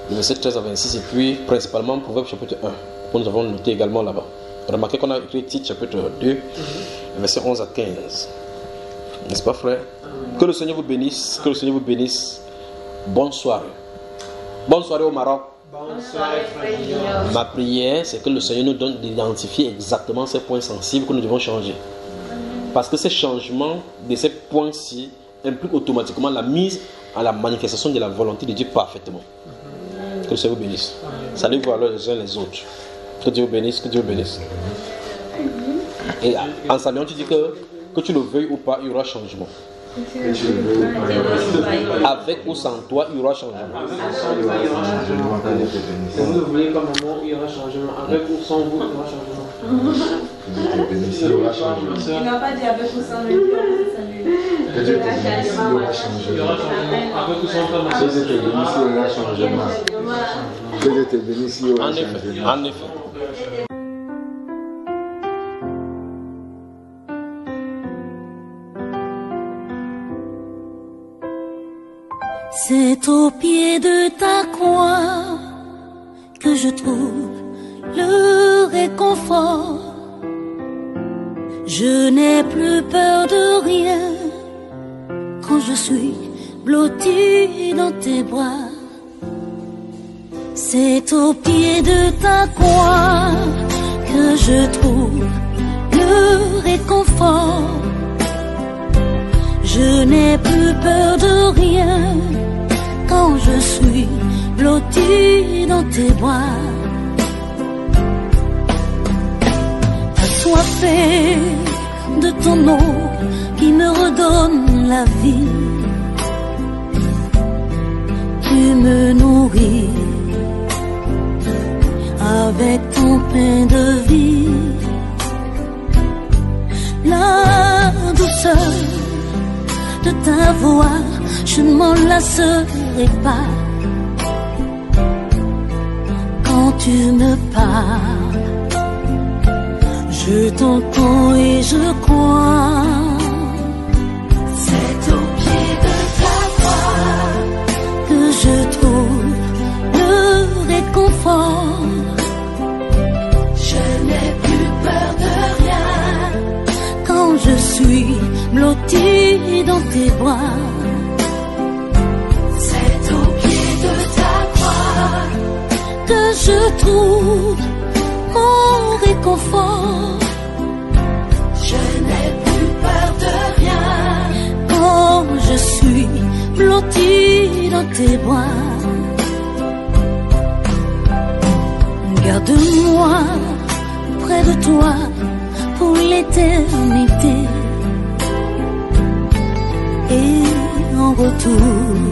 Le verset 13 à 26, et puis principalement Proverbe, chapitre 1, que nous avons noté également là-bas. Remarquez qu'on a écrit Tite, chapitre 2, verset 11 à 15. N'est-ce pas, frère? Que le Seigneur vous bénisse. Que le Seigneur vous bénisse. Bonne soirée. Bonne soirée au Maroc. Bonne soirée, frère. Ma prière, c'est que le Seigneur nous donne d'identifier exactement ces points sensibles que nous devons changer. Parce que ces changements de ces points-ci impliquent automatiquement la mise à la manifestation de la volonté de Dieu parfaitement. Que le Seigneur vous bénisse. Salut-vous alors les uns les autres. Que Dieu vous bénisse. Que Dieu vous bénisse. Et en saluant, tu dis que tu le veuilles ou pas, il y aura changement. Avec ou sans toi, il y aura changement. Si vous le voulez comme amour, il y aura changement. Avec ou sans vous, il y aura changement. Il n'a pas dit avec ou sans lui. Que Dieu te bénisse, il y aura changement. Avec ou sans toi, que Dieu te bénisse, il y aura changement. Que Dieu te bénisse, il y aura changement. En effet. C'est au pied de ta croix que je trouve le réconfort. Je n'ai plus peur de rien quand je suis blotti dans tes bras. C'est au pied de ta croix que je trouve le réconfort. Je n'ai plus peur de rien quand je suis blottie dans tes bras. Assoiffée de ton eau qui me redonne la vie, tu me nourris avec ton pain de vie. La douceur de ta voix, je ne m'en lasserai pas. Quand tu me parles, je t'entends et je crois. C'est au pied de ta croix que je trouve le réconfort. Je n'ai plus peur de rien quand je suis blottie dans tes bras. C'est au pied de ta croix que je trouve mon réconfort. Je n'ai plus peur de rien quand je suis blottie dans tes bras. Garde-moi près de toi pour l'éternité. Et en retour,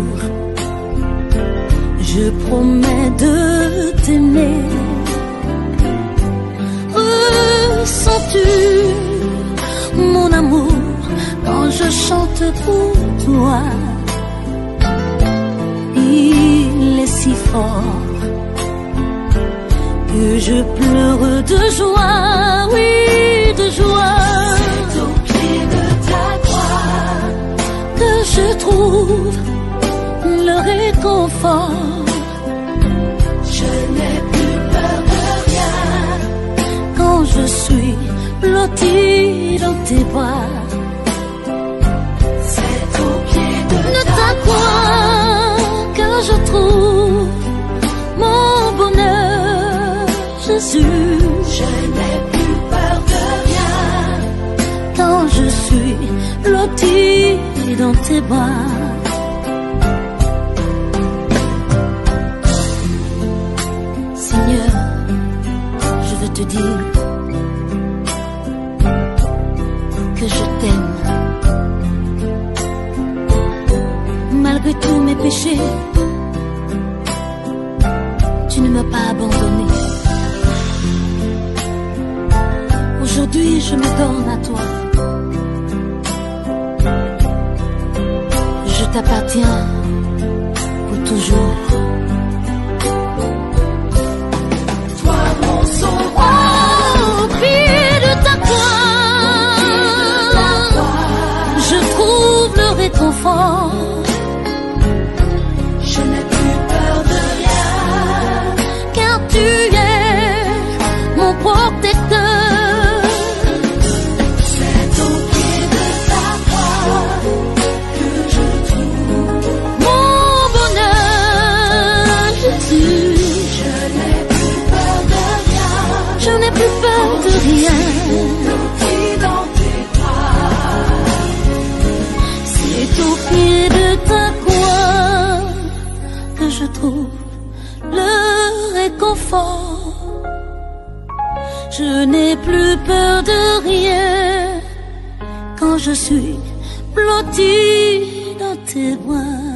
je promets de t'aimer. Ressens-tu mon amour quand je chante pour toi? Il est si fort que je pleure de joie, oui, de joie. C'est au pied de ta croix que je trouve le réconfort. Je n'ai plus peur de rien quand je suis blottie dans tes bras. C'est au pied de ta croix que je trouve mon bonheur, Jésus. Je n'ai plus peur de rien quand je suis blottie dans tes bras. Seigneur, je veux te dire que je t'aime. Malgré tous mes péchés, tu ne m'as pas abandonné. Aujourd'hui, je me donne à toi. Je t'appartiens pour toujours. Toi, mon sauveur, au pied de ta croix, je trouve le réconfort. Je n'ai plus peur de rien, car tu es mon protecteur. Je n'ai plus peur de rien. Dans tes bras. C'est au pied de ta croix que je trouve le réconfort. Je n'ai plus peur de rien quand je suis blottie dans tes bras.